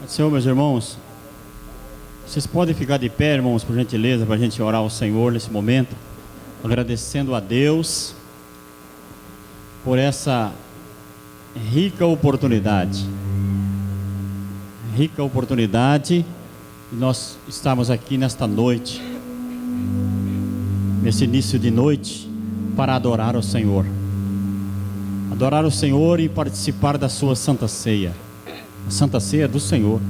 Senhor, meus irmãos, vocês podem ficar de pé, irmãos, por gentileza, para a gente orar ao Senhor nesse momento, agradecendo a Deus por essa rica oportunidade. Rica oportunidade de nós estarmos aqui nesta noite, nesse início de noite, para adorar o Senhor. Adorar o Senhor e participar da sua Santa Ceia. A Santa Ceia é do Senhor.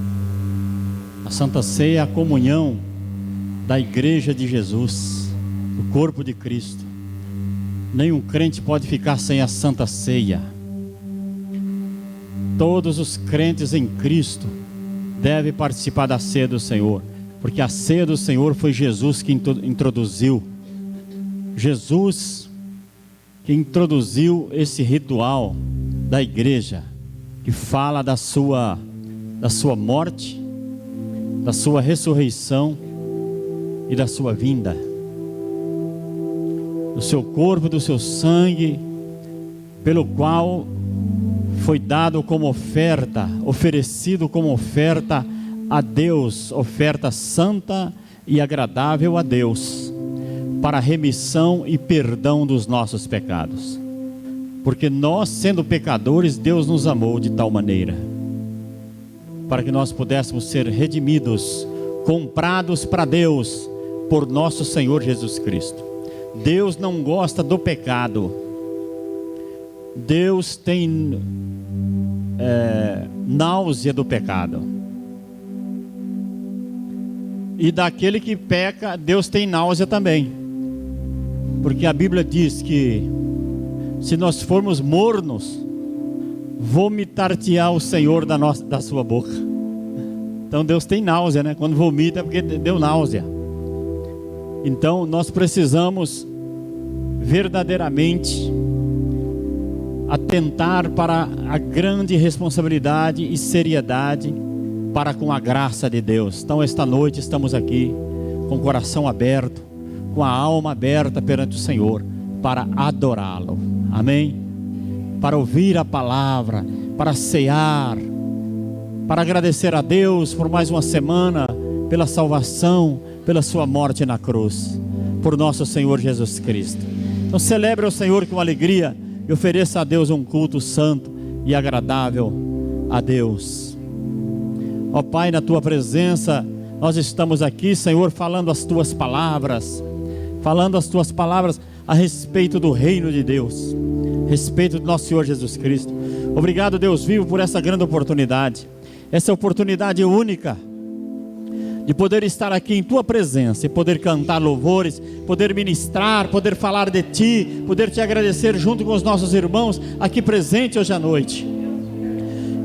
A Santa Ceia é a comunhão da Igreja de Jesus, do corpo de Cristo. Nenhum crente pode ficar sem a Santa Ceia. Todos os crentes em Cristo devem participar da ceia do Senhor, porque a ceia do Senhor foi Jesus que introduziu. Jesus que introduziu esse ritual da igreja, que fala da sua morte, da sua ressurreição e da sua vinda, do seu corpo, do seu sangue, pelo qual foi dado como oferta, oferecido como oferta a Deus, oferta santa e agradável a Deus, para remissão e perdão dos nossos pecados. Porque nós, sendo pecadores, Deus nos amou de tal maneira, para que nós pudéssemos ser redimidos, comprados para Deus, por nosso Senhor Jesus Cristo. Deus não gosta do pecado. Deus tem náusea do pecado. E daquele que peca, Deus tem náusea também. Porque a Bíblia diz que se nós formos mornos, vomitar-te-á o Senhor da sua boca. Então Deus tem náusea, né? Quando vomita é porque deu náusea. Então nós precisamos verdadeiramente atentar para a grande responsabilidade e seriedade para com a graça de Deus. Então esta noite estamos aqui com o coração aberto, com a alma aberta perante o Senhor, para adorá-lo, amém? Para ouvir a palavra, para cear, para agradecer a Deus por mais uma semana, pela salvação, pela sua morte na cruz, por nosso Senhor Jesus Cristo. Então celebre o Senhor com alegria e ofereça a Deus um culto santo e agradável a Deus. Ó Pai, na Tua presença, nós estamos aqui, Senhor, falando as Tuas palavras, a respeito do reino de Deus, a respeito do nosso Senhor Jesus Cristo. Obrigado, Deus vivo, por essa grande oportunidade, essa oportunidade única, de poder estar aqui em Tua presença, e poder cantar louvores, poder ministrar, poder falar de Ti, poder Te agradecer junto com os nossos irmãos, aqui presente hoje à noite.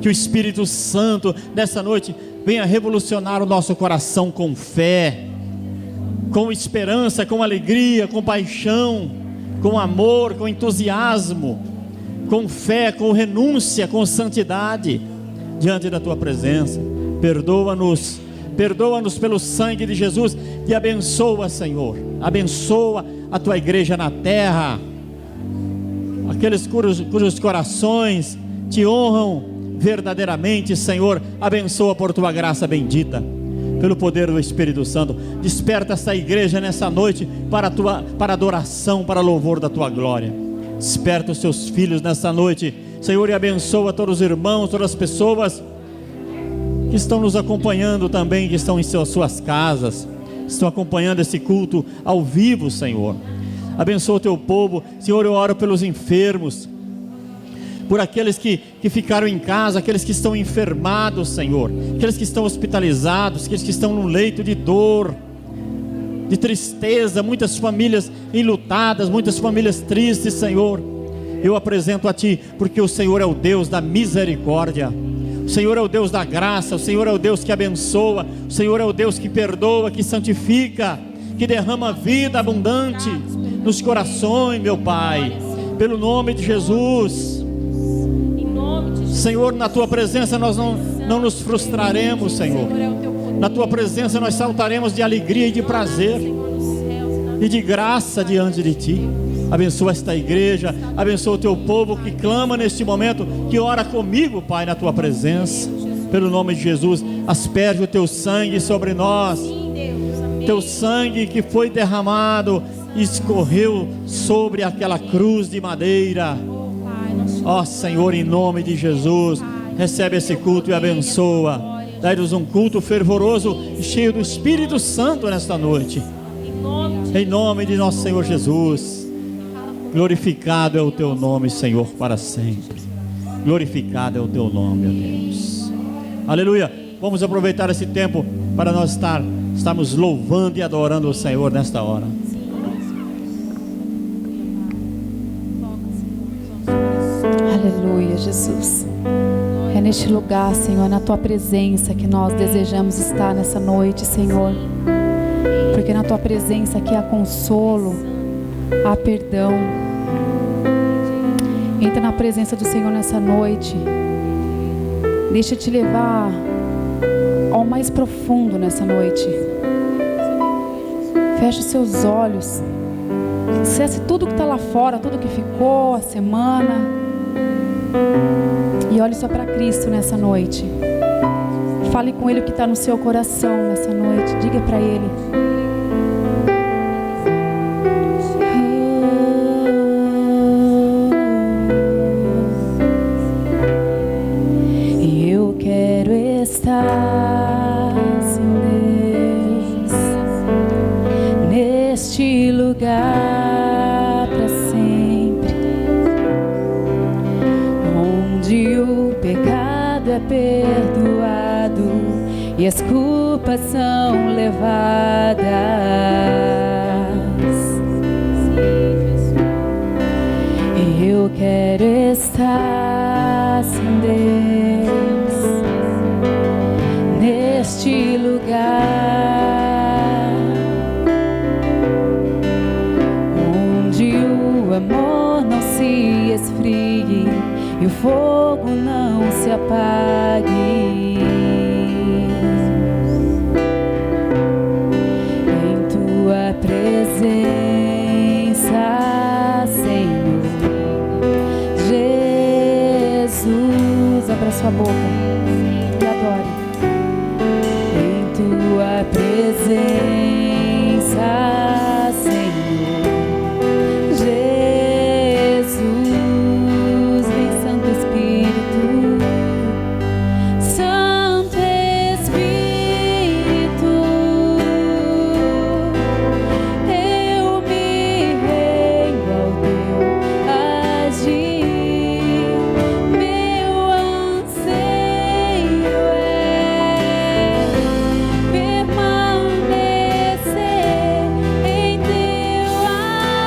Que o Espírito Santo, nessa noite, venha revolucionar o nosso coração com fé, com esperança, com alegria, com paixão, com amor, com entusiasmo, com fé, com renúncia, com santidade, diante da Tua presença. Perdoa-nos pelo sangue de Jesus e abençoa, Senhor, abençoa a Tua igreja na terra, aqueles cujos corações Te honram verdadeiramente, Senhor. Abençoa por Tua graça bendita, pelo poder do Espírito Santo. Desperta essa igreja nessa noite para adoração, para louvor da Tua glória. Desperta os Teus filhos nessa noite, Senhor, e abençoa todos os irmãos, todas as pessoas que estão nos acompanhando também, que estão em suas casas, estão acompanhando esse culto ao vivo, Senhor. Abençoa o Teu povo, Senhor. Eu oro pelos enfermos, por aqueles que ficaram em casa, aqueles que estão enfermados, Senhor, aqueles que estão hospitalizados, aqueles que estão no leito de dor, de tristeza, muitas famílias enlutadas, muitas famílias tristes, Senhor. Eu apresento a Ti, porque o Senhor é o Deus da misericórdia, o Senhor é o Deus da graça, o Senhor é o Deus que abençoa, o Senhor é o Deus que perdoa, que santifica, que derrama vida abundante nos corações, meu Pai, pelo nome de Jesus. Senhor, na Tua presença nós não nos frustraremos, Senhor. Na Tua presença nós saltaremos de alegria e de prazer e de graça diante de Ti. Abençoa esta igreja, abençoa o Teu povo que clama neste momento, que ora comigo, Pai, na Tua presença, pelo nome de Jesus. Asperge o teu sangue sobre nós. Teu sangue que foi derramado, escorreu sobre aquela cruz de madeira. Ó Senhor, em nome de Jesus, recebe esse culto e abençoa. Dai-nos um culto fervoroso e cheio do Espírito Santo nesta noite. Em nome de nosso Senhor Jesus. Glorificado é o teu nome, Senhor, para sempre. Glorificado é o teu nome, ó Deus. Aleluia. Vamos aproveitar esse tempo para nós estarmos louvando e adorando o Senhor nesta hora. Aleluia, Jesus. É neste lugar, Senhor, na Tua presença que nós desejamos estar nessa noite, Senhor. Porque na Tua presença aqui há consolo, há perdão. Entra na presença do Senhor nessa noite. Deixa te levar ao mais profundo nessa noite. Feche os seus olhos. Cesse tudo que está lá fora, tudo que ficou, a semana. E olhe só para Cristo nessa noite. Fale com Ele o que está no seu coração nessa noite. Diga para Ele. Eu quero estar sem Deus neste lugar para sempre, onde o pecado é perdoado e as culpas são levadas. Eu quero estar sem Deus neste lugar, onde o amor não se esfrie e o fogo não se apague. Em Tua presença, Senhor Jesus, abra sua boca e adore. Em Tua presença, Senhor Jesus, vem Santo Espírito. Santo Espírito, eu me rendo ao Teu agir. Meu anseio é permanecer em Teu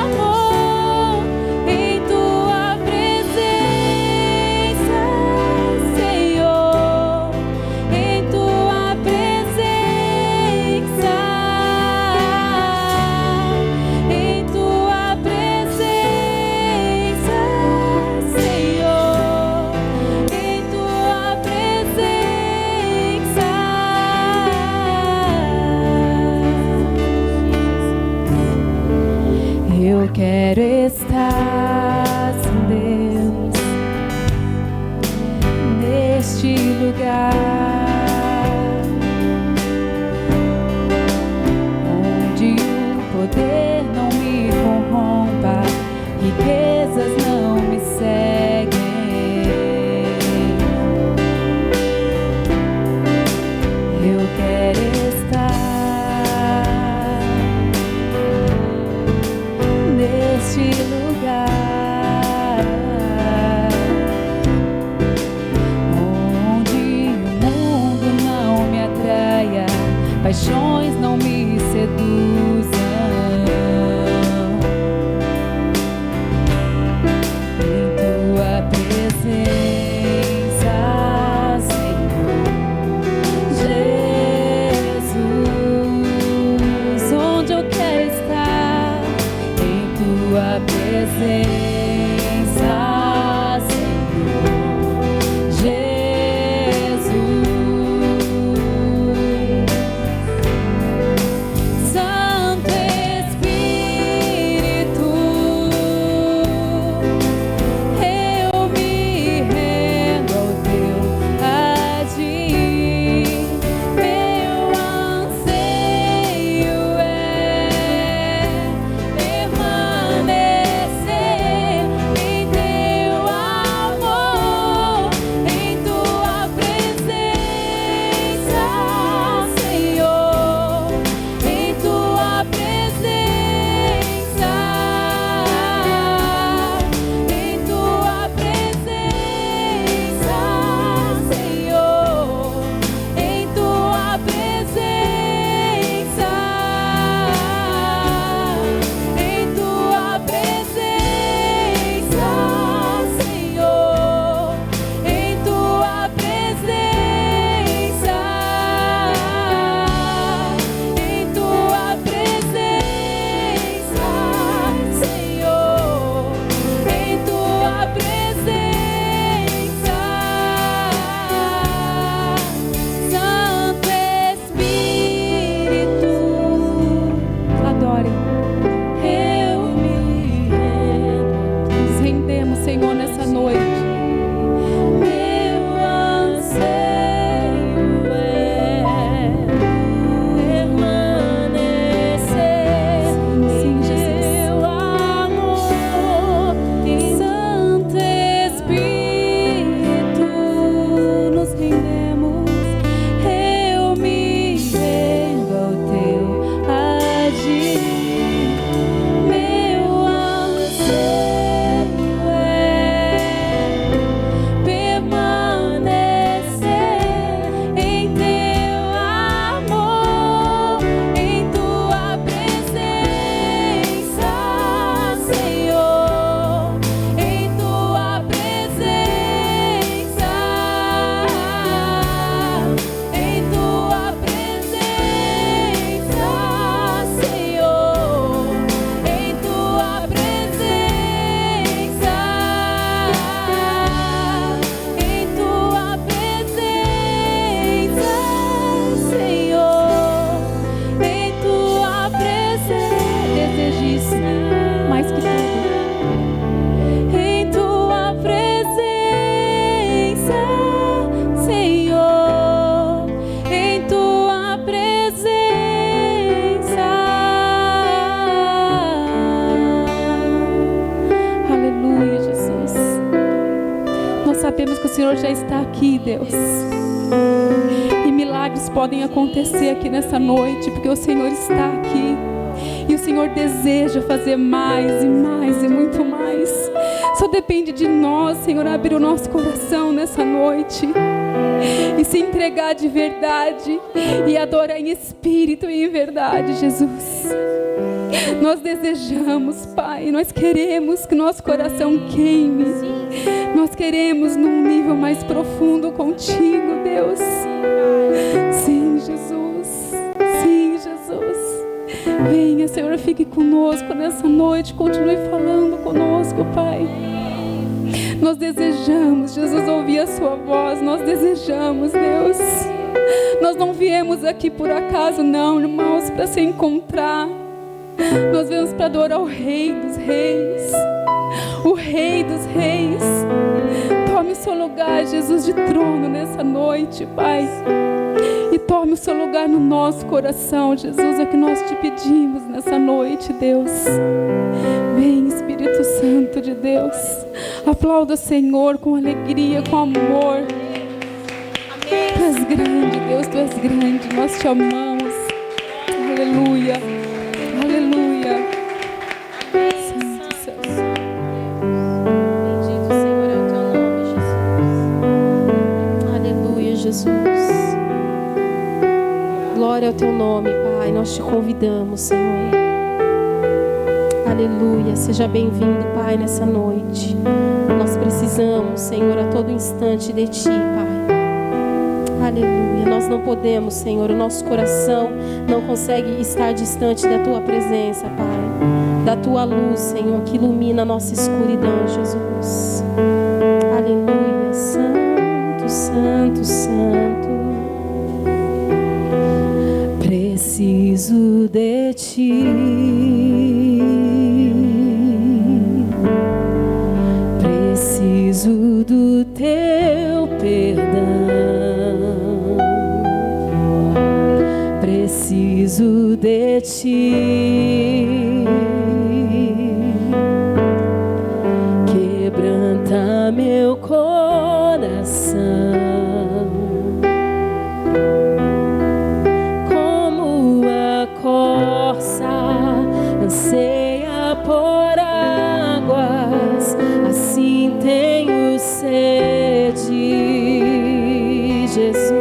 amor, em Tua presença, Senhor, em Tua presença, em Tua presença, Senhor, em Tua presença. Eu quero estar sem Deus neste lugar, onde o poder não me corrompa, riquezas não me seguem. Eu quero estar neste lugar, onde o mundo não me atraia, paixões não me seduzam. Em Tua presença, Senhor Jesus, onde eu quero estar, em Tua presença, Senhor Jesus. Santo Espírito, eu me rendo ao Teu agir. Senhor já está aqui, Deus. E milagres podem acontecer aqui nessa noite, porque o Senhor está aqui. E o Senhor deseja fazer mais e mais e muito mais. Só depende de nós, Senhor, abrir o nosso coração nessa noite e se entregar de verdade e adorar em espírito e em verdade, Jesus. Nós desejamos, Pai, nós queremos que nosso coração queime. Nós queremos num nível mais profundo contigo, Deus. Sim, Jesus. Sim, Jesus. Venha, Senhor, fique conosco nessa noite. Continue falando conosco, Pai. Nós desejamos, Jesus, ouvir a sua voz. Nós desejamos, Deus. Nós não viemos aqui por acaso, não, irmãos, para se encontrar. Nós viemos para adorar o Rei dos Reis. O Rei dos Reis. Tome o seu lugar, Jesus, de trono nessa noite, Pai. E tome o seu lugar no nosso coração, Jesus. É o que nós te pedimos nessa noite, Deus. Vem, Espírito Santo de Deus. Aplauda o Senhor com alegria, com amor. Tu és grande, Deus, tu és grande. Nós te amamos. Aleluia. Aleluia. Santo Senhor. Bendito, Senhor, é o teu nome, Jesus. Aleluia, Jesus. Glória ao teu nome, Pai. Nós te convidamos, Senhor. Aleluia. Seja bem-vindo, Pai, nessa noite. Nós precisamos, Senhor, a todo instante de ti, Pai. Aleluia. Nós não podemos, Senhor, o nosso coração não consegue estar distante da tua presença, Pai. Da tua luz, Senhor, que ilumina a nossa escuridão, Jesus. Aleluia. Santo, Santo, Santo. Preciso de ti. Preciso do teu perdão. Preciso de ti. Quebranta meu coração. Como a corça anseia por águas, assim tenho sede, Jesus.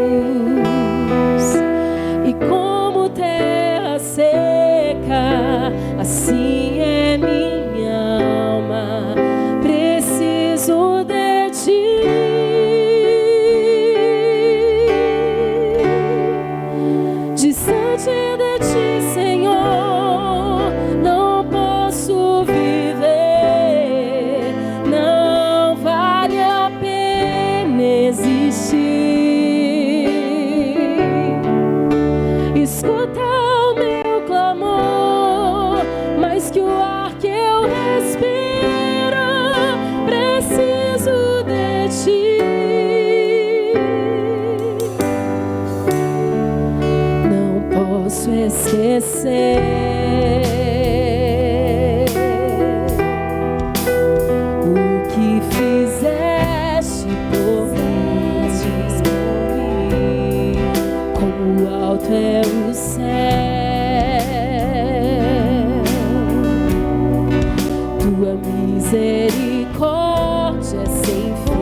E como terra seca, assim é minha alma. Preciso de ti. Distante de ti, Senhor, não posso viver. Não vale a pena existir. Escuta o meu clamor, mais que o ar que eu respiro. Preciso de ti. Não posso esquecer o que fizeste por mim. Como alto é o céu, tua misericórdia é sem fim.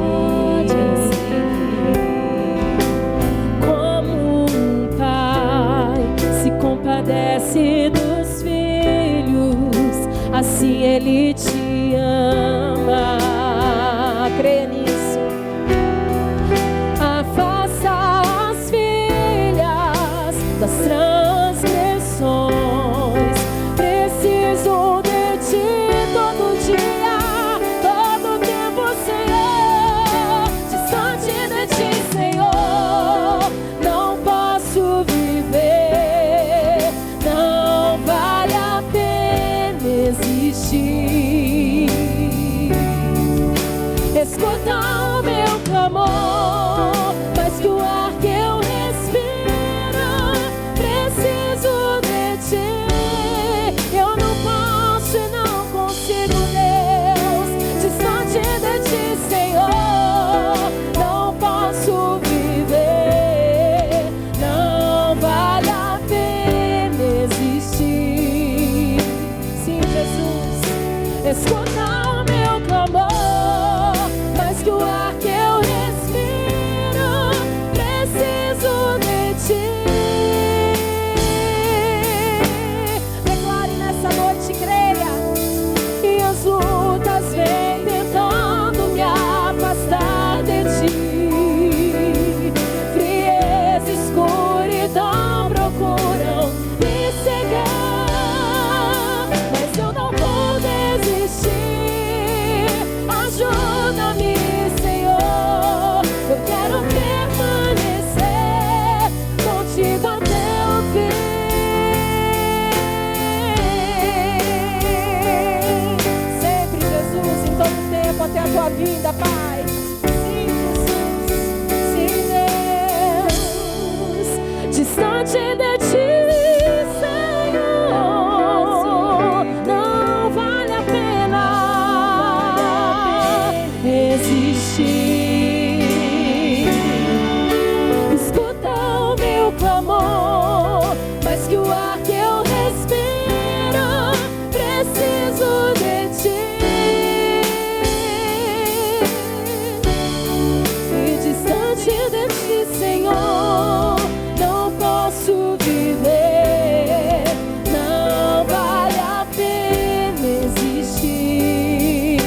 Como um pai se compadece dos filhos, assim ele te ama. Crê nisso. Afasta as filhas das transgressões. Preciso de ti todo dia, todo tempo, Senhor. Distante de ti, Senhor, não posso viver. Não vale a pena existir. escuta o meu clamor, mais que o ar que eu respiro, preciso de ti. Declare nessa noite, creia, e as lutas vêm tentando me afastar de ti. Frieza, escuridão procuram me cegar, mas eu não vou desistir. Ajuda-me, Senhor, eu quero permanecer contigo até o fim. Sempre, Jesus, em todo tempo, até a tua vinda, Pai. Sim, Jesus, sim, Deus, distante de ti, Senhor, não vale a pena resistir. Escuta o meu clamor, mais que o ar que eu respiro, preciso de ti. E distante de ti, Senhor, não posso viver. Não vale a pena existir.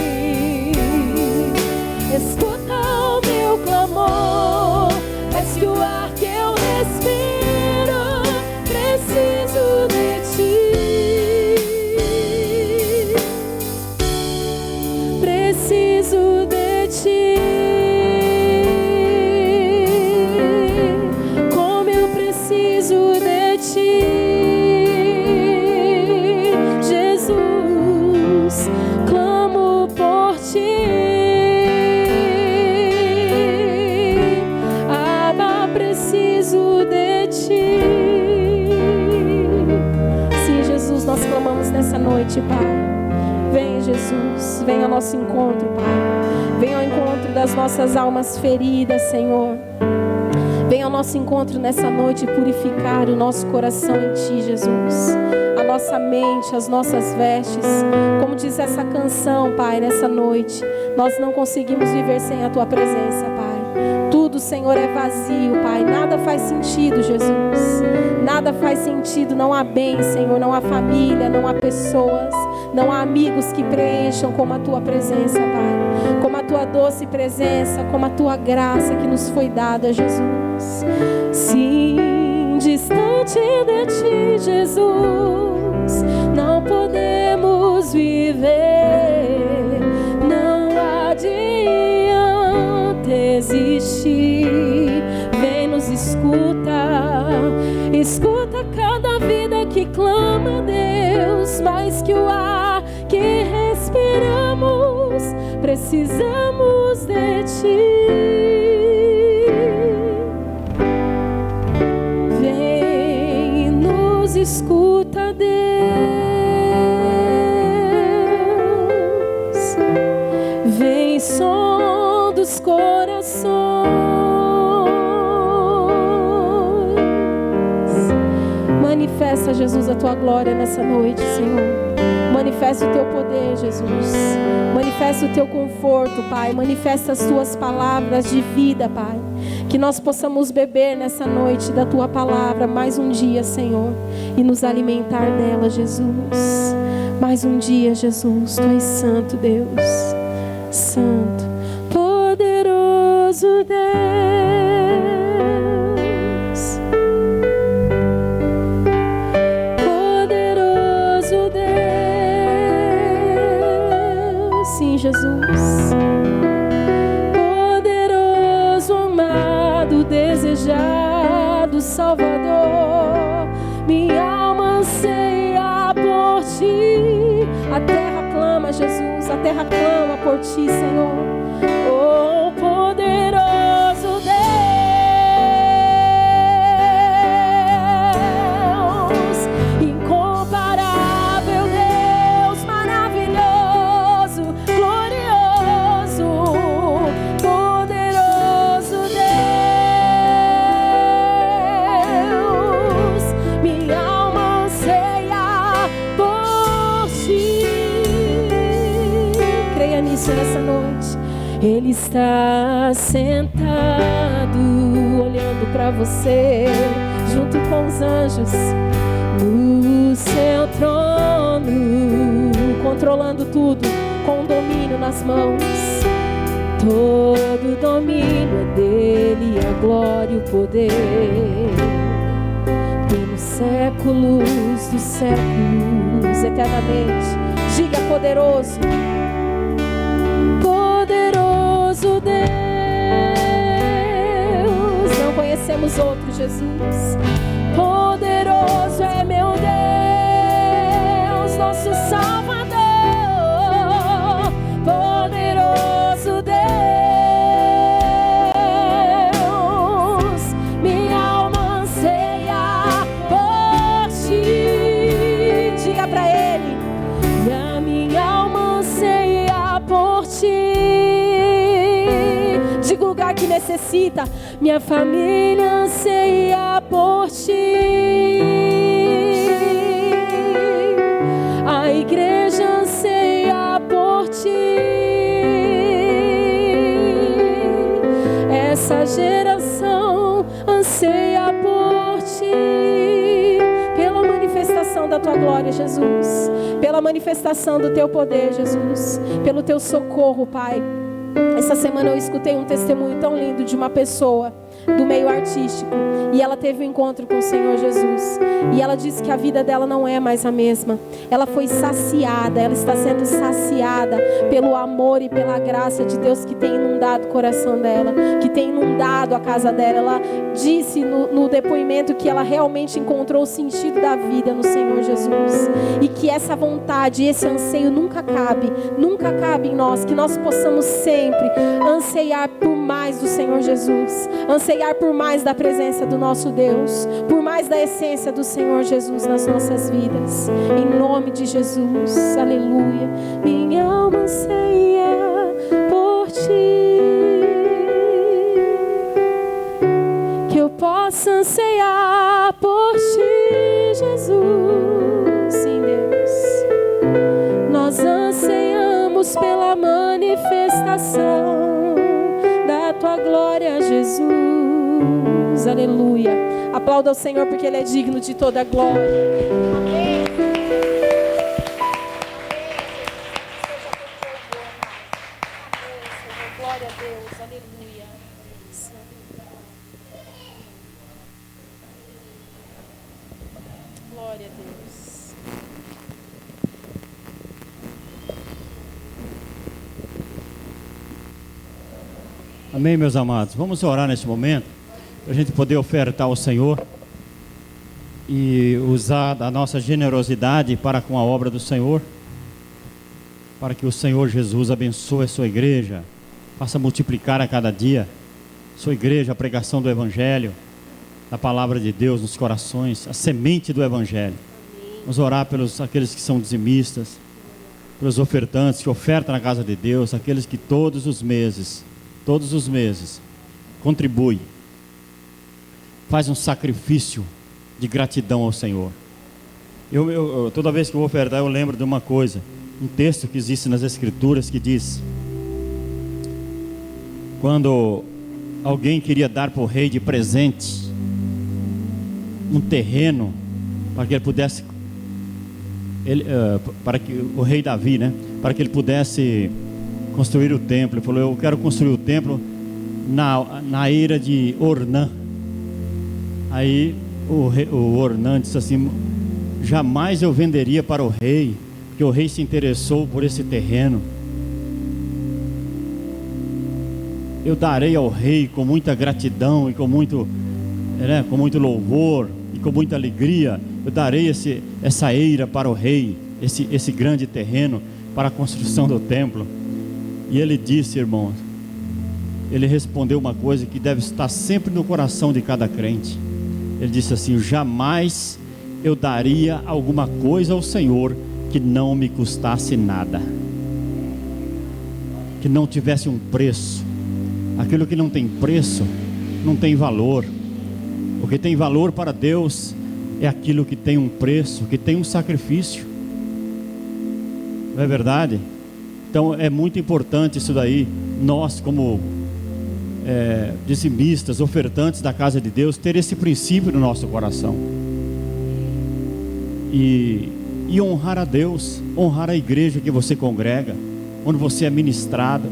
Escuta o meu clamor, mais que o ar que eu respiro, preciso de ti. Preciso de ti. Como eu preciso de ti, Jesus, clamo por ti. Abba, preciso de ti. Sim, Jesus, nós clamamos nessa noite, Pai. Vem, Jesus, vem ao nosso encontro, Pai. Vem ao encontro das nossas almas feridas, Senhor. Vem ao nosso encontro nessa noite purificar o nosso coração em Ti, Jesus. A nossa mente, as nossas vestes. Como diz essa canção, Pai, nessa noite, nós não conseguimos viver sem a Tua presença, Pai. Tudo, Senhor, é vazio, Pai. Nada faz sentido, Jesus. Nada faz sentido. Não há bem, Senhor. Não há família, não há pessoas. Não há amigos que preencham como a Tua presença, Pai. Como a Tua doce presença, como a Tua graça que nos foi dada, Jesus. Sim, distante de Ti, Jesus, não podemos viver. Não adianta existir. Vem, nos escuta. Escuta cada vida que clama a Deus, mais que o ar que respiramos, precisamos de Ti. Vem, nos escuta, Deus. Vem, som dos corações. Manifesta, Jesus, a Tua glória nessa noite, Senhor. Manifesta o Teu poder, Jesus. Manifesta o Teu conforto, Pai. Manifesta as Tuas palavras de vida, Pai. Que nós possamos beber nessa noite da Tua palavra mais um dia, Senhor, e nos alimentar dela, Jesus. Mais um dia, Jesus. Tu és santo, Deus. Santo, poderoso Deus. Poderoso Deus. Sim, Jesus. Poderoso, amado, desejado Salvador. Minha alma anseia por Ti. A terra clama, Jesus. A terra clama por Ti, Senhor. Oh, poderoso Deus, incomparável Deus, maravilhoso, glorioso, poderoso Deus. Minha alma anseia por Ti. você nessa noite. Ele está sentado, olhando para você, junto com os anjos, no seu trono, controlando tudo, com domínio nas mãos. Todo domínio é dele, a glória e o poder, pelos séculos dos séculos, eternamente. Diga: poderoso, poderoso Deus. Não conhecemos outro Jesus. Poderoso é meu Deus, nosso Salvador. Poderoso Deus, minha alma anseia por ti. Diga pra ele: e a minha alma anseia por ti. Diga o lugar que necessita: minha família anseia por ti. A igreja anseia por ti. Essa geração anseia por ti. Pela manifestação da tua glória, Jesus. Pela manifestação do teu poder, Jesus. Pelo teu socorro, Pai. Essa semana eu escutei um testemunho tão lindo de uma pessoa do meio artístico, e ela teve um encontro com o Senhor Jesus, e ela disse que a vida dela não é mais a mesma. Ela foi saciada, ela está sendo saciada pelo amor e pela graça de Deus que tem inundado o coração dela, que tem inundado a casa dela. Ela disse no depoimento que ela realmente encontrou o sentido da vida no Senhor Jesus, e que essa vontade, esse anseio nunca cabe em nós, que nós possamos sempre anseiar por mais do Senhor Jesus, anseiar por mais da presença do nosso Deus, por mais da essência do Senhor Jesus nas nossas vidas, em nome de Jesus, aleluia. Minha alma anseia por ti, que eu possa anseiar por ti, Jesus. Sim, Deus, nós anseiamos pela manifestação da tua glória, Jesus, aleluia. Aplauda o Senhor porque Ele é digno de toda a glória. Amém. Glória a Deus, aleluia. Glória a Deus. Amém, meus amados. Vamos orar neste momento, para a gente poder ofertar ao Senhor e usar da nossa generosidade para com a obra do Senhor, para que o Senhor Jesus abençoe a sua igreja, faça multiplicar a cada dia sua igreja, a pregação do Evangelho, da palavra de Deus nos corações, a semente do Evangelho. Vamos orar pelos aqueles que são dizimistas, pelos ofertantes que ofertam na casa de Deus, aqueles que todos os meses contribui, faz um sacrifício de gratidão ao Senhor. Eu toda vez que eu vou ofertar, eu lembro de uma coisa, um texto que existe nas Escrituras que diz: quando alguém queria dar para o rei de presente um terreno para que ele pudesse, para que o rei Davi, para que ele pudesse construir o templo, ele falou: eu quero construir o templo na eira de Ornã. Aí o Ornã disse assim: jamais eu venderia para o rei, porque o rei se interessou por esse terreno. Eu darei ao rei com muita gratidão e com muito louvor e com muita alegria. Eu darei essa eira para o rei, esse grande terreno para a construção do templo. E ele disse, irmãos, ele respondeu uma coisa que deve estar sempre no coração de cada crente. Ele disse assim: jamais eu daria alguma coisa ao Senhor que não me custasse nada, que não tivesse um preço. Aquilo que não tem preço não tem valor. O que tem valor para Deus é aquilo que tem um preço, que tem um sacrifício. Não é verdade? Então é muito importante isso daí, nós como dizimistas, ofertantes da casa de Deus, ter esse princípio no nosso coração. E honrar a Deus, honrar a igreja que você congrega, onde você é ministrado,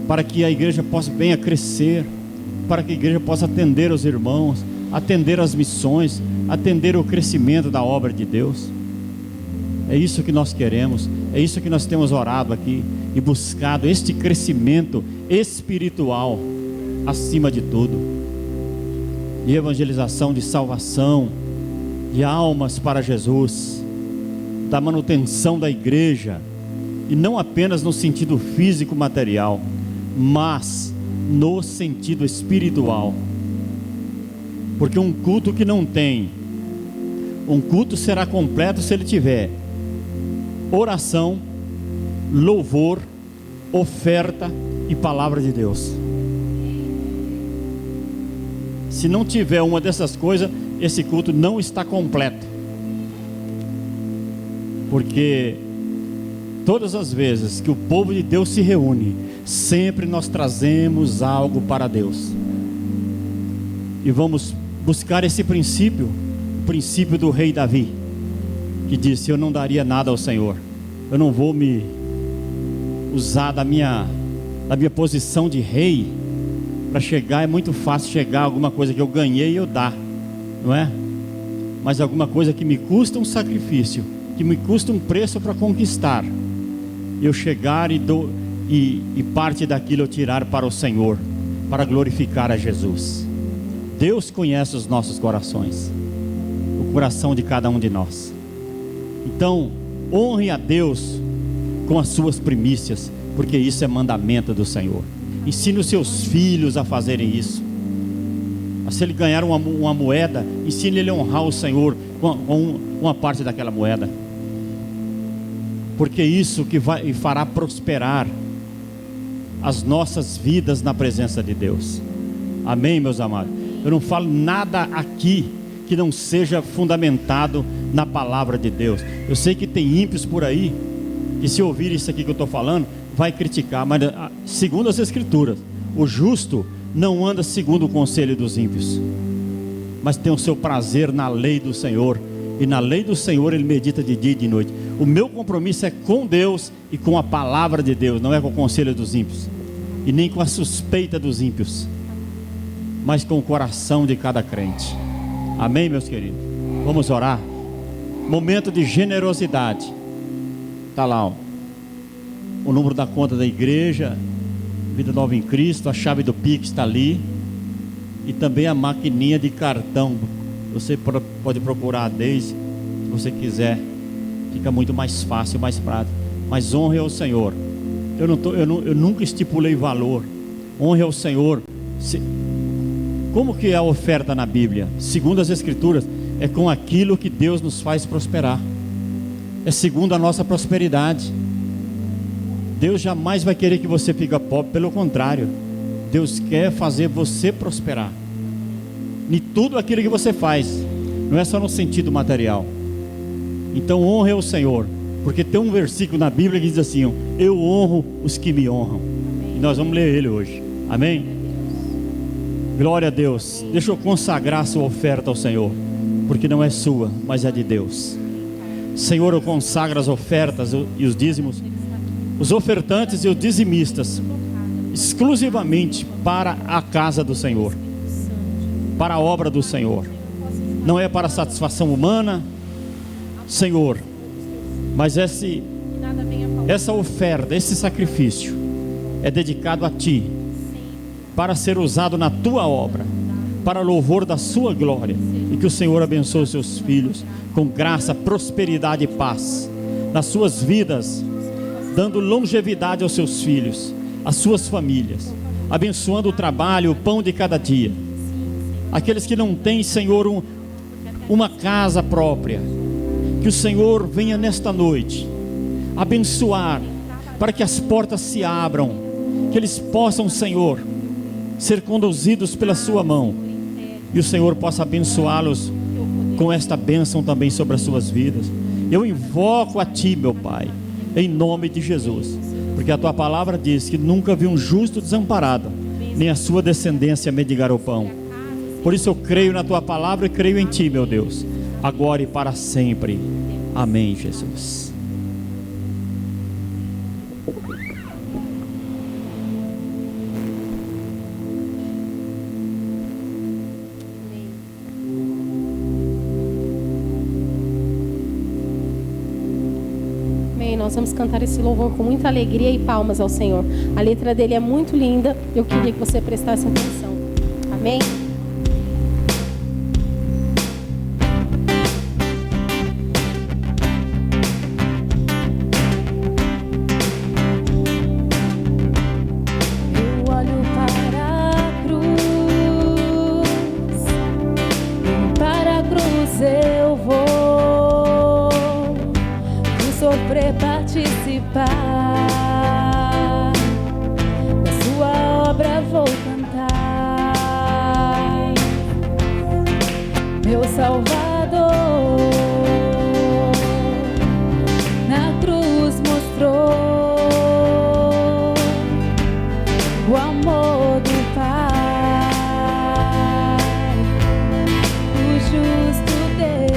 para que a igreja venha crescer, para que a igreja possa atender os irmãos, atender as missões, atender o crescimento da obra de Deus. É isso que nós queremos, é isso que nós temos orado aqui e buscado, este crescimento espiritual acima de tudo, de evangelização, de salvação, de almas para Jesus, da manutenção da igreja, e não apenas no sentido físico material, mas no sentido espiritual. Porque um culto que não tem, um culto será completo se ele tiver oração, louvor, oferta e palavra de Deus. Se não tiver uma dessas coisas, esse culto não está completo. Porque todas as vezes que o povo de Deus se reúne, sempre nós trazemos algo para Deus. E vamos buscar esse princípio, o princípio do rei Davi, que disse: eu não daria nada ao Senhor, eu não vou me usar da minha posição de rei para chegar. É muito fácil chegar a alguma coisa que eu ganhei e eu dar, não é? Mas alguma coisa que me custa um sacrifício, que me custa um preço para conquistar, eu chegar e parte daquilo eu tirar para o Senhor, para glorificar a Jesus. Deus conhece os nossos corações, o coração de cada um de nós. Então honre a Deus com as suas primícias, porque isso é mandamento do Senhor. Ensine os seus filhos a fazerem isso. Se ele ganhar uma moeda, ensine ele a honrar o Senhor com uma parte daquela moeda, porque isso que fará prosperar as nossas vidas na presença de Deus. Amém, meus amados? Eu não falo nada aqui que não seja fundamentado na palavra de Deus. Eu sei que tem ímpios por aí, que se ouvir isso aqui que eu estou falando, vai criticar, mas segundo as Escrituras, o justo não anda segundo o conselho dos ímpios, mas tem o seu prazer na lei do Senhor, e na lei do Senhor ele medita de dia e de noite. O meu compromisso é com Deus e com a palavra de Deus, não é com o conselho dos ímpios, e nem com a suspeita dos ímpios, mas com o coração de cada crente. Amém, meus queridos? Vamos orar. Momento de generosidade. Está lá, ó, o número da conta da igreja, Vida Nova em Cristo, a chave do Pix está ali, e também a maquininha de cartão. Você pode procurar a Deise, se você quiser, fica muito mais fácil, mais prático. Mas honre ao Senhor. Eu nunca estipulei valor. Honre ao Senhor. Como que é a oferta na Bíblia? Segundo as Escrituras, é com aquilo que Deus nos faz prosperar, é segundo a nossa prosperidade. Deus jamais vai querer que você fique pobre, pelo contrário, Deus quer fazer você prosperar em tudo aquilo que você faz, não é só no sentido material. Então honre ao Senhor, porque tem um versículo na Bíblia que diz assim: eu honro os que me honram. E nós vamos ler ele hoje. Amém? Glória a Deus. Deixa eu consagrar a sua oferta ao Senhor, porque não é sua, mas é de Deus. Senhor, eu consagro as ofertas e os dízimos, os ofertantes e os dizimistas, exclusivamente para a casa do Senhor, para a obra do Senhor. Não é para satisfação humana, Senhor, mas essa oferta, esse sacrifício é dedicado a Ti, para ser usado na Tua obra, para louvor da Sua glória. E que o Senhor abençoe os seus filhos com graça, prosperidade e paz nas suas vidas, dando longevidade aos seus filhos, às suas famílias, abençoando o trabalho, o pão de cada dia. Aqueles que não têm, Senhor, uma casa própria, que o Senhor venha nesta noite abençoar, para que as portas se abram, que eles possam, Senhor, ser conduzidos pela sua mão, e o Senhor possa abençoá-los com esta bênção também sobre as suas vidas. Eu invoco a Ti, meu Pai, em nome de Jesus, porque a tua palavra diz que nunca vi um justo desamparado, nem a sua descendência mendigar o pão. Por isso eu creio na tua palavra e creio em ti, meu Deus, agora e para sempre. Amém, Jesus. Nós vamos cantar esse louvor com muita alegria e palmas ao Senhor. A letra dele é muito linda. Eu queria que você prestasse atenção. Amém? Eu olho para a cruz eu vou. Sofrer, participar da sua obra, vou cantar. Meu Salvador na cruz mostrou o amor do Pai, o justo Deus.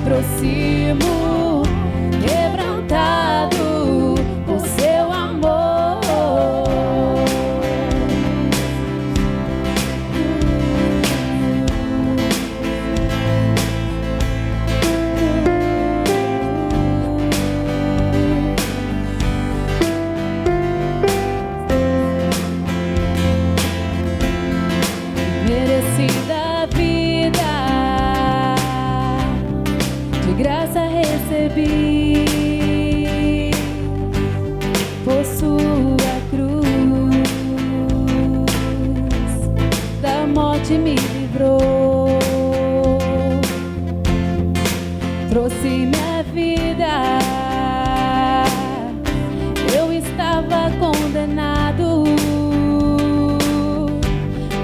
Aproximo, quebrantado por seu amor. Merecida vida, de graça recebi, por sua cruz, da morte me livrou, trouxe minha vida. Eu estava condenado,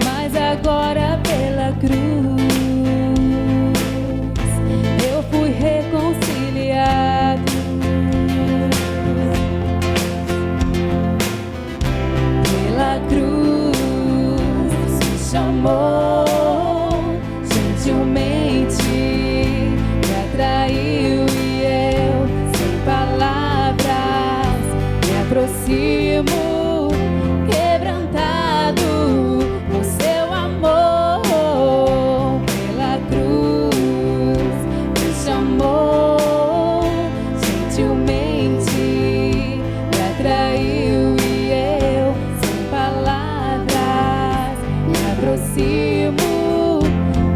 mas agora pela cruz fui reconciliado. Pela cruz me chamou, gentilmente me atraiu e eu, sem palavras, me aproximo, quebrantado por seu amor. Pela cruz chamou, gentilmente me atraiu e eu, sem palavras, me aproximo,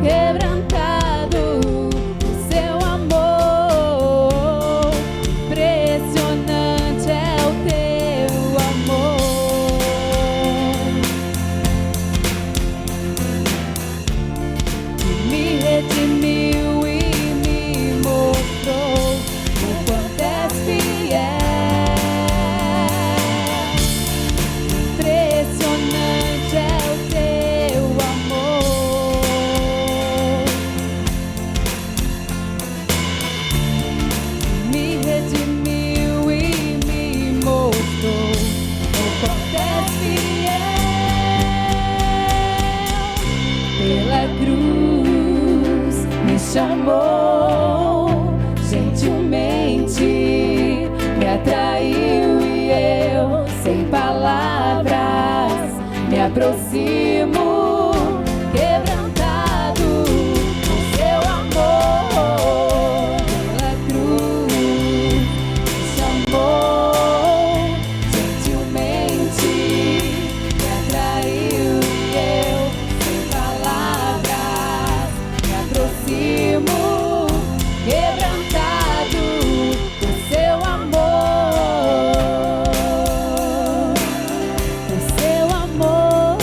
quebrantado por seu amor. Impressionante é o teu amor, que me redimiu e mostrou o quanto és fiel. Impressionante é o teu amor, me redimiu e me mostrou o quanto és fiel. Pela cruz me chamou, gentilmente me atraiu e eu, sem palavras, me aproximo, quebrantado por seu amor. Pela cruz me chamou, gentilmente me atraiu e eu, sem palavras, me aproximo, quebrantado por seu amor, por seu amor.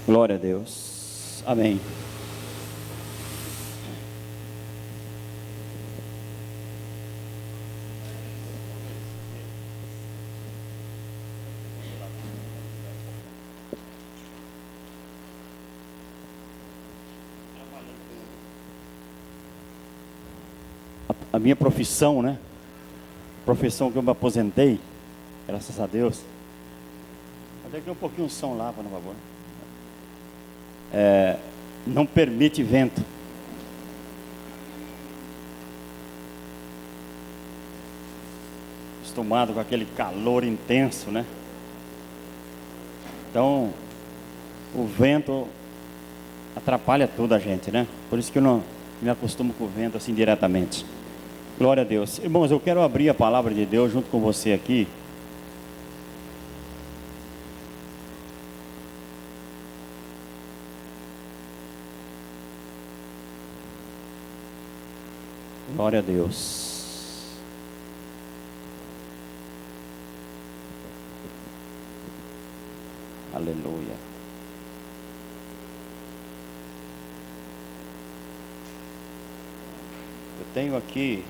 Glória a Deus. Amém. A minha profissão, né? Profissão que eu me aposentei, graças a Deus. Até que um pouquinho o som lá, por favor. Não permite vento. Acostumado com aquele calor intenso, né? Então, o vento atrapalha tudo a gente, né? Por isso que eu não me acostumo com o vento assim diretamente. Glória a Deus. Irmãos, eu quero abrir a palavra de Deus junto com você aqui. Glória a Deus. Aleluia. Eu tenho aqui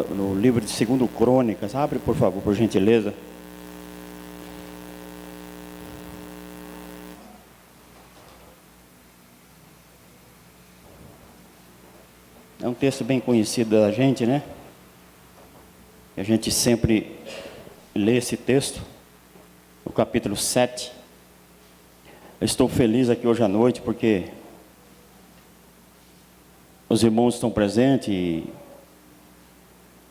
no livro de 2 Crônicas. Abre, por favor, por gentileza. É um texto bem conhecido da gente, né? A gente sempre lê esse texto, no capítulo 7. Eu estou feliz aqui hoje à noite porque os irmãos estão presentes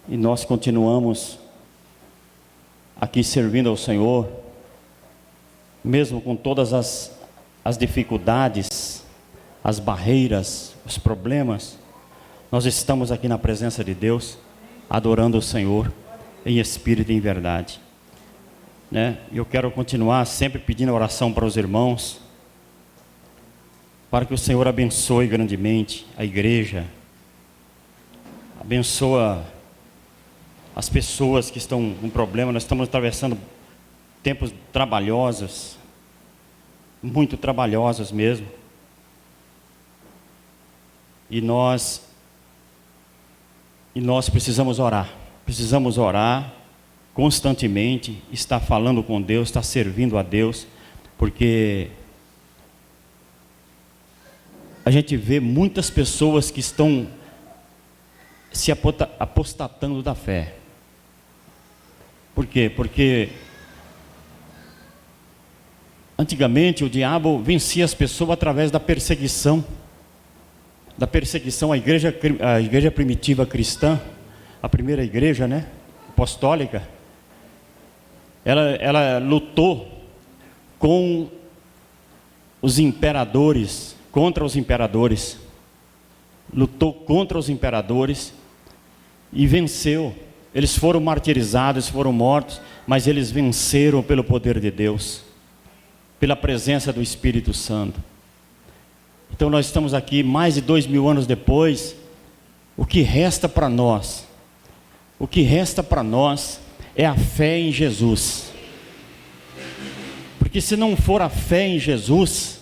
e nós continuamos aqui servindo ao Senhor, mesmo com todas as dificuldades, as barreiras, os problemas. Nós estamos aqui na presença de Deus, adorando o Senhor em espírito e em verdade, né? Eu quero continuar sempre pedindo oração para os irmãos, para que o Senhor abençoe grandemente a igreja, abençoa as pessoas que estão com problema. Nós estamos atravessando tempos trabalhosos, muito trabalhosos mesmo, e nós precisamos orar constantemente, estar falando com Deus, estar servindo a Deus, porque a gente vê muitas pessoas que estão se apostatando da fé. Por quê? Porque antigamente o diabo vencia as pessoas através da perseguição à igreja primitiva cristã, a primeira igreja, né, apostólica. Ela lutou com os imperadores, contra os imperadores, lutou contra os imperadores e venceu. Eles foram martirizados, foram mortos, mas eles venceram pelo poder de Deus, pela presença do Espírito Santo. Então nós estamos aqui mais de 2000 anos depois. O que resta para nós? O que resta para nós é a fé em Jesus. Porque se não for a fé em Jesus,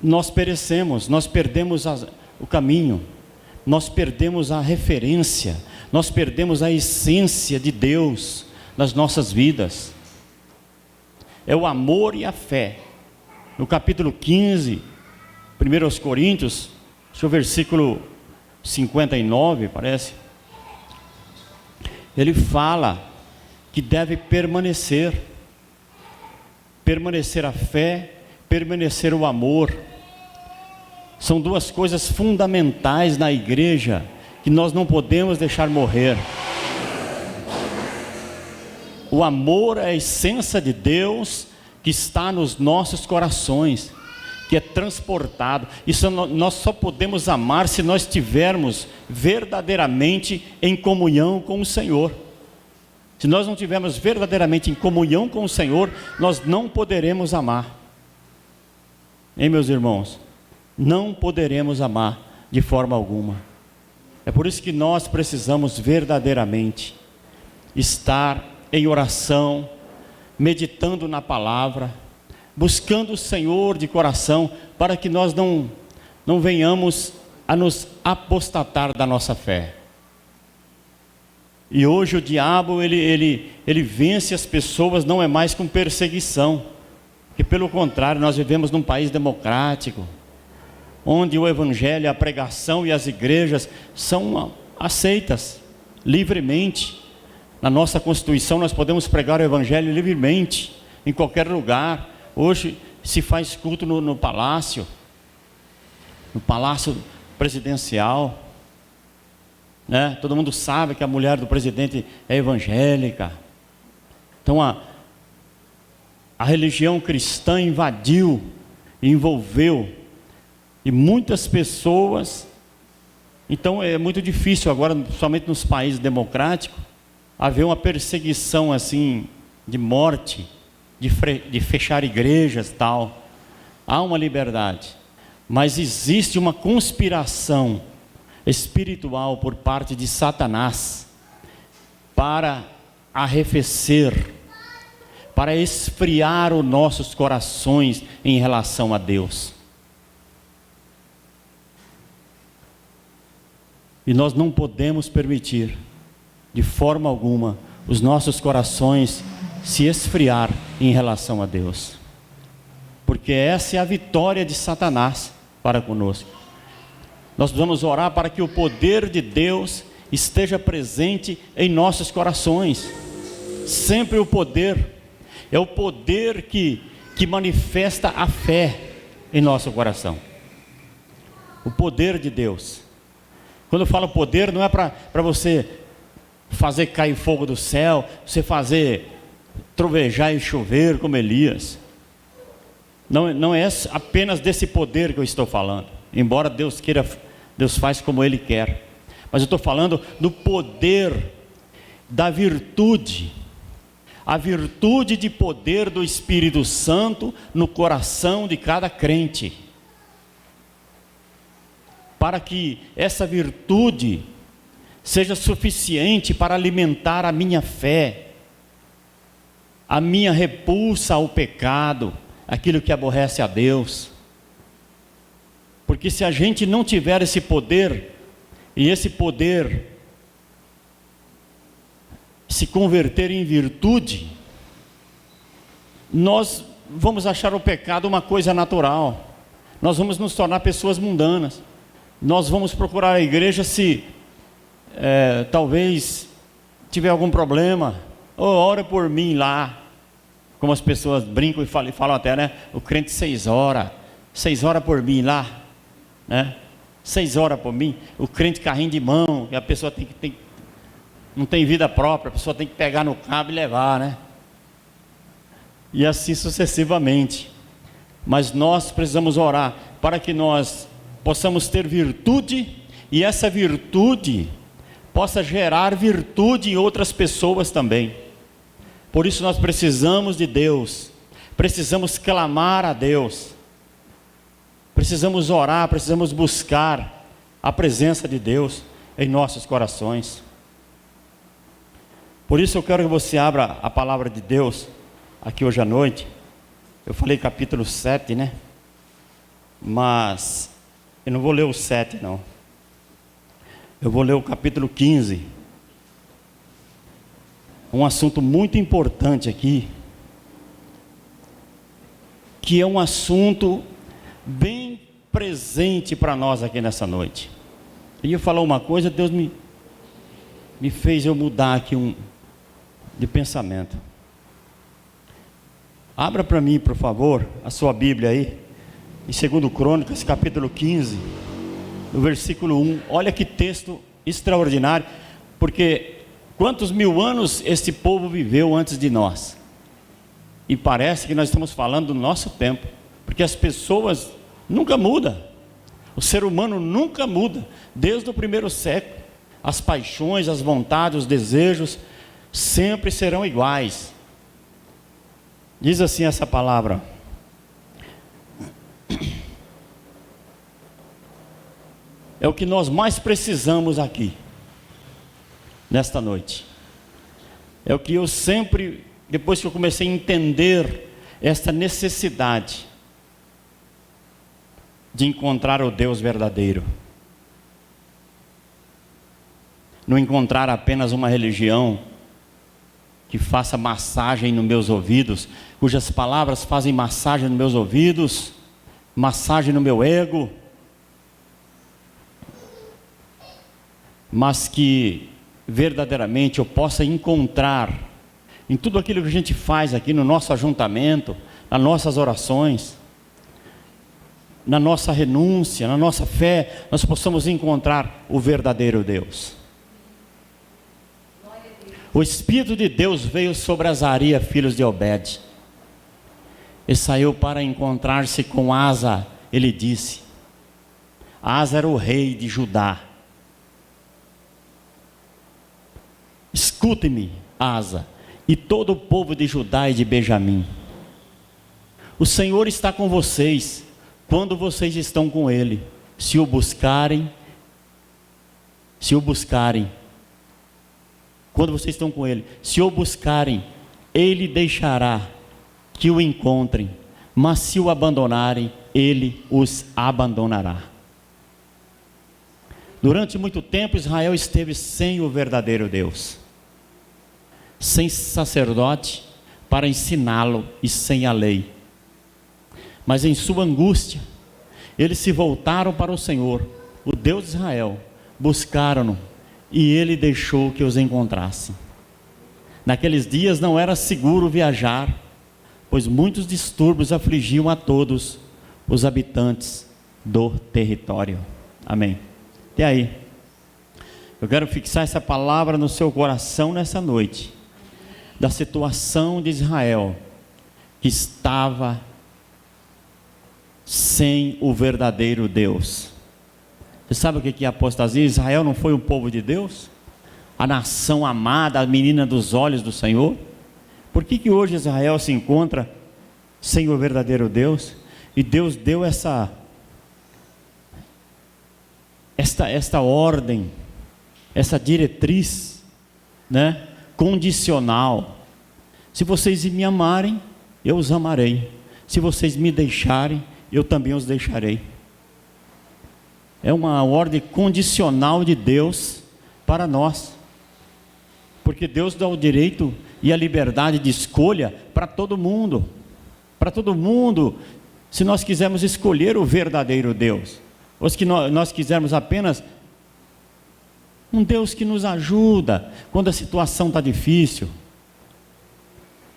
nós perecemos, nós perdemos o caminho, nós perdemos a referência, nós perdemos a essência de Deus nas nossas vidas. É o amor e a fé. No capítulo 15, 1 Coríntios, o versículo 59, parece, ele fala que deve permanecer a fé, permanecer o amor. São duas coisas fundamentais na igreja que nós não podemos deixar morrer. O amor é a essência de Deus que está nos nossos corações, que é transportado. Isso nós só podemos amar se nós estivermos verdadeiramente em comunhão com o Senhor. Se nós não tivermos verdadeiramente em comunhão com o Senhor, nós não poderemos amar. Hein, meus irmãos? não poderemos amar de forma alguma. É por isso que nós precisamos verdadeiramente estar em oração, meditando na palavra, buscando o Senhor de coração, para que nós não venhamos a nos apostatar da nossa fé. E hoje o diabo, ele vence as pessoas, não é mais com perseguição, que pelo contrário, nós vivemos num país democrático, onde o evangelho, a pregação e as igrejas são aceitas livremente. Na nossa Constituição nós podemos pregar o evangelho livremente, em qualquer lugar. Hoje se faz culto no palácio presidencial, né? Todo mundo sabe que a mulher do presidente é evangélica. Então a religião cristã invadiu, envolveu, e muitas pessoas. Então é muito difícil agora, somente nos países democráticos, haver uma perseguição assim, de morte, de fechar igrejas e tal. Há uma liberdade, mas existe uma conspiração espiritual por parte de Satanás para arrefecer, para esfriar os nossos corações em relação a Deus. E nós não podemos permitir, de forma alguma, os nossos corações se esfriar em relação a Deus. Porque essa é a vitória de Satanás para conosco. Nós precisamos orar para que o poder de Deus esteja presente em nossos corações. Sempre o poder. É o poder que manifesta a fé em nosso coração. O poder de Deus. Quando eu falo poder, não é para você fazer cair fogo do céu, você fazer trovejar e chover como Elias. Não é apenas desse poder que eu estou falando. Embora Deus queira, Deus faz como Ele quer. Mas eu estou falando do poder, da virtude. A virtude de poder do Espírito Santo no coração de cada crente. Para que essa virtude seja suficiente para alimentar a minha fé, a minha repulsa ao pecado, aquilo que aborrece a Deus. Porque se a gente não tiver esse poder, e esse poder se converter em virtude, nós vamos achar o pecado uma coisa natural, nós vamos nos tornar pessoas mundanas. Nós vamos procurar a igreja se talvez tiver algum problema. Ora por mim lá. Como as pessoas brincam e falam até, né? O crente 6 horas por mim lá, né? 6 horas por mim. O crente carrinho de mão, que a pessoa não tem vida própria, a pessoa tem que pegar no cabo e levar, né? E assim sucessivamente. Mas nós precisamos orar para que nós possamos ter virtude, e essa virtude possa gerar virtude em outras pessoas também. Por isso nós precisamos de Deus, precisamos clamar a Deus, precisamos orar, precisamos buscar a presença de Deus em nossos corações. Por isso eu quero que você abra a palavra de Deus aqui hoje à noite. Eu falei capítulo 7, né? Mas eu não vou ler o 7 não. Eu vou ler o capítulo 15. Um assunto muito importante aqui, que é um assunto bem presente para nós aqui nessa noite. Eu ia falar uma coisa, Deus me fez eu mudar aqui de pensamento. Abra para mim, por favor, a sua Bíblia aí, em 2 Crônicas, capítulo 15, no versículo 1. Olha que texto extraordinário, porque quantos 1000 anos este povo viveu antes de nós? E parece que nós estamos falando do nosso tempo, porque as pessoas nunca mudam, o ser humano nunca muda, desde o primeiro século. As paixões, as vontades, os desejos sempre serão iguais. Diz assim essa palavra: é o que nós mais precisamos aqui, nesta noite. É o que eu sempre, depois que eu comecei a entender esta necessidade de encontrar o Deus verdadeiro. Não encontrar apenas uma religião que faça massagem nos meus ouvidos, cujas palavras fazem massagem nos meus ouvidos, massagem no meu ego, mas que verdadeiramente eu possa encontrar em tudo aquilo que a gente faz aqui no nosso ajuntamento, nas nossas orações, na nossa renúncia, na nossa fé, nós possamos encontrar o verdadeiro Deus. O Espírito de Deus veio sobre Azaria, filhos de Obed, e saiu para encontrar-se com Asa. Ele disse: Asa era o rei de Judá. Escute-me, Asa, e todo o povo de Judá e de Benjamim. O Senhor está com vocês, quando vocês estão com Ele. Se o buscarem, quando vocês estão com Ele, se o buscarem, Ele deixará que o encontrem, mas se o abandonarem, Ele os abandonará. Durante muito tempo, Israel esteve sem o verdadeiro Deus, sem sacerdote para ensiná-lo e sem a lei. Mas em sua angústia, eles se voltaram para o Senhor, o Deus de Israel, buscaram-no, e Ele deixou que os encontrassem. Naqueles dias não era seguro viajar, pois muitos distúrbios afligiam a todos os habitantes do território. Amém. E aí, eu quero fixar essa palavra no seu coração nessa noite, da situação de Israel, que estava sem o verdadeiro Deus. Você sabe o que é apostasia? Israel não foi o povo de Deus? A nação amada, a menina dos olhos do Senhor? Por que hoje Israel se encontra sem o verdadeiro Deus? E Deus deu esta ordem, essa diretriz, né, condicional. Se vocês me amarem, eu os amarei. Se vocês me deixarem, eu também os deixarei. É uma ordem condicional de Deus para nós, porque Deus dá o direito e a liberdade de escolha para todo mundo, se nós quisermos escolher o verdadeiro Deus, ou se nós quisermos apenas um Deus que nos ajuda quando a situação está difícil,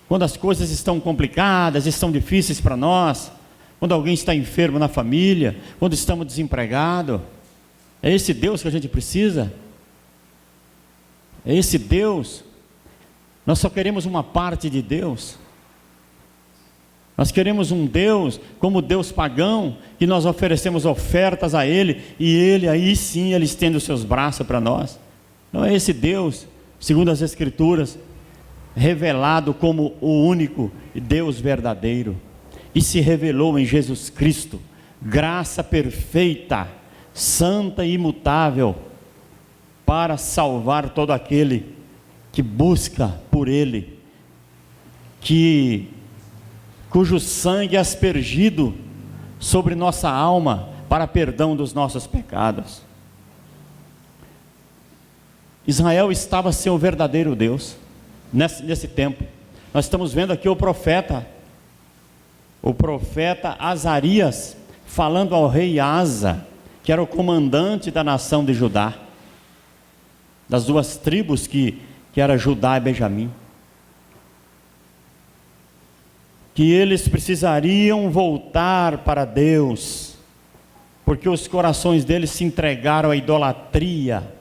quando as coisas estão complicadas, estão difíceis para nós, quando alguém está enfermo na família, quando estamos desempregados. É esse Deus que a gente precisa? É esse Deus? Nós só queremos uma parte de Deus. Nós queremos um Deus como Deus pagão, que nós oferecemos ofertas a Ele, e Ele, aí sim, Ele estende os seus braços para nós. Não é esse Deus, segundo as Escrituras, revelado como o único Deus verdadeiro, e se revelou em Jesus Cristo, graça perfeita, santa e imutável, para salvar todo aquele que busca por Ele, cujo sangue é aspergido sobre nossa alma para perdão dos nossos pecados. Israel estava sem o verdadeiro Deus nesse tempo. Nós estamos vendo aqui o profeta Azarias falando ao rei Asa, que era o comandante da nação de Judá, das duas tribos que era Judá e Benjamim, que eles precisariam voltar para Deus, porque os corações deles se entregaram à idolatria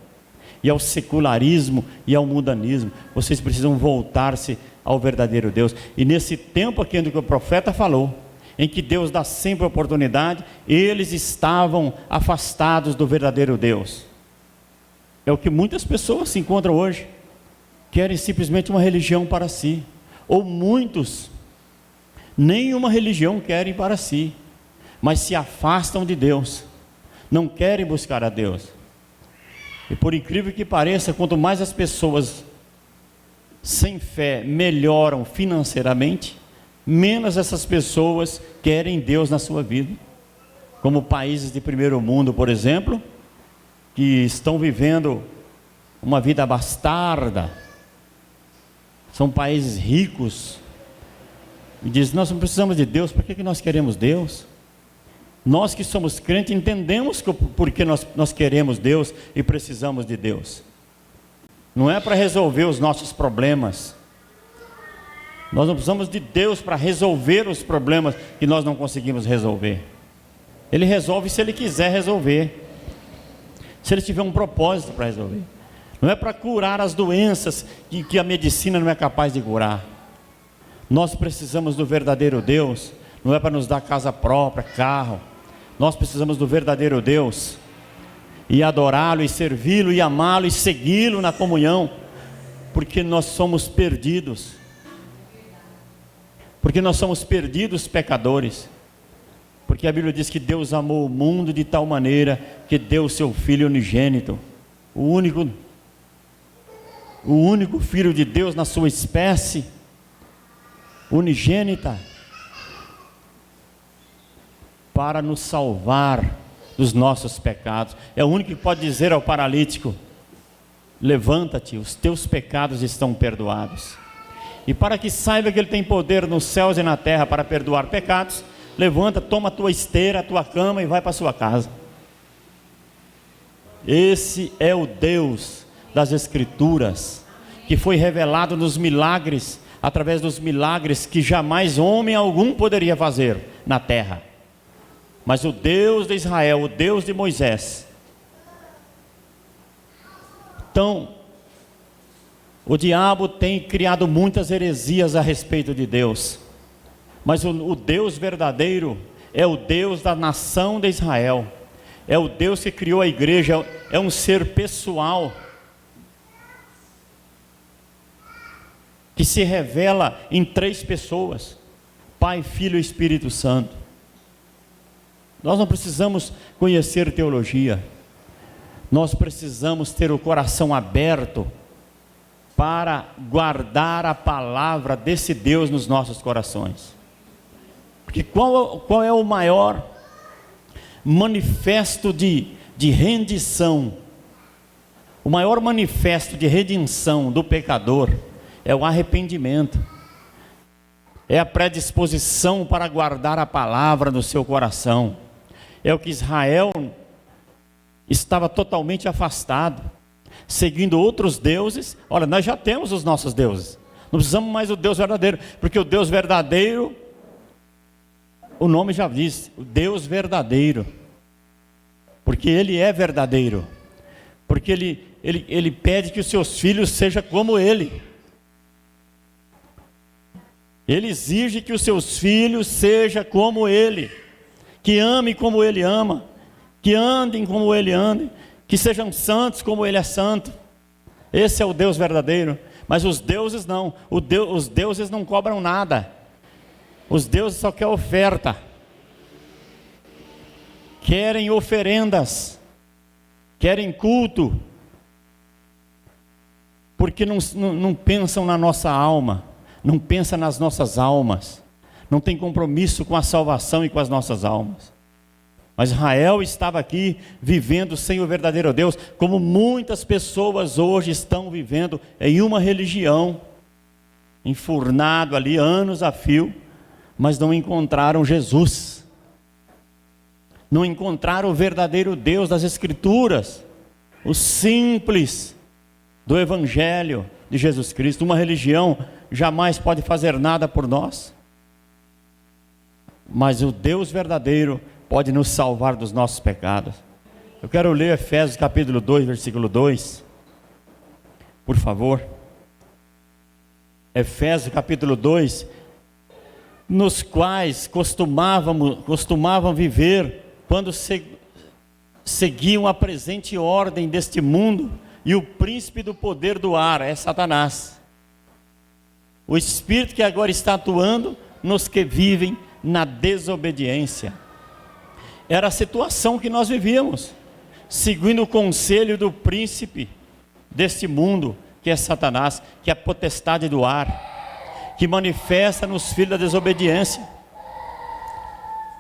e ao secularismo e ao mundanismo. Vocês precisam voltar-se ao verdadeiro Deus. E nesse tempo aqui que o profeta falou, em que Deus dá sempre oportunidade, eles estavam afastados do verdadeiro Deus. É o que muitas pessoas se encontram hoje, querem simplesmente uma religião para si, ou muitos nenhuma religião querem para si, mas se afastam de Deus, não querem buscar a Deus. E por incrível que pareça, quanto mais as pessoas sem fé melhoram financeiramente, menos essas pessoas querem Deus na sua vida. Como países de primeiro mundo, por exemplo, que estão vivendo uma vida bastarda, são países ricos, e dizem, nós não precisamos de Deus, por que nós queremos Deus? Nós que somos crentes entendemos por que nós queremos Deus e precisamos de Deus. Não é para resolver os nossos problemas. Nós não precisamos de Deus para resolver os problemas que nós não conseguimos resolver. Ele resolve se Ele quiser resolver, se Ele tiver um propósito para resolver. Não é para curar as doenças que a medicina não é capaz de curar. Nós precisamos do verdadeiro Deus, não é para nos dar casa própria, carro. Nós precisamos do verdadeiro Deus, e adorá-lo, e servi-lo, e amá-lo, e segui-lo na comunhão, porque nós somos perdidos, pecadores, porque a Bíblia diz que Deus amou o mundo de tal maneira, que deu o seu Filho unigênito, o único Filho de Deus na sua espécie, unigênita, para nos salvar dos nossos pecados. É o único que pode dizer ao paralítico, levanta-te, os teus pecados estão perdoados. E para que saiba que Ele tem poder nos céus e na terra para perdoar pecados, levanta, toma a tua esteira, a tua cama e vai para a sua casa. Esse é o Deus das Escrituras, que foi revelado nos milagres, através dos milagres que jamais homem algum poderia fazer na terra. Mas o Deus de Israel, o Deus de Moisés. Então, o diabo tem criado muitas heresias a respeito de Deus. Mas o Deus verdadeiro é o Deus da nação de Israel. É o Deus que criou a igreja, é um ser pessoal, que se revela em 3 pessoas: Pai, Filho e Espírito Santo. Nós não precisamos conhecer teologia, nós precisamos ter o coração aberto para guardar a palavra desse Deus nos nossos corações. Porque qual é o maior manifesto de rendição? O maior manifesto de redenção do pecador é o arrependimento, é a predisposição para guardar a palavra no seu coração. É o que Israel estava totalmente afastado, seguindo outros deuses. Olha, nós já temos os nossos deuses, não precisamos mais do Deus verdadeiro, porque o Deus verdadeiro, o nome já diz, o Deus verdadeiro, porque Ele é verdadeiro, porque Ele pede que os seus filhos sejam como Ele. Ele exige que os seus filhos sejam como Ele, que amem como Ele ama, que andem como Ele anda, que sejam santos como Ele é santo. Esse é o Deus verdadeiro. Mas os deuses não, os deuses não cobram nada, os deuses só querem oferta, querem oferendas, querem culto, porque não pensam na nossa alma, não pensa nas nossas almas, não tem compromisso com a salvação e com as nossas almas. Mas Israel estava aqui vivendo sem o verdadeiro Deus, como muitas pessoas hoje estão vivendo em uma religião, enfurnado ali anos a fio, mas não encontraram Jesus, não encontraram o verdadeiro Deus das Escrituras, o simples do Evangelho de Jesus Cristo. Uma religião jamais pode fazer nada por nós, mas o Deus verdadeiro pode nos salvar dos nossos pecados. Eu quero ler Efésios capítulo 2, versículo 2, por favor. Efésios capítulo 2, nos quais costumavam viver quando seguiam a presente ordem deste mundo, e o príncipe do poder do ar é Satanás, o espírito que agora está atuando nos que vivem na desobediência. era a situação que nós vivíamos, seguindo o conselho do príncipe deste mundo, que é Satanás, que é a potestade do ar, que manifesta nos filhos da desobediência.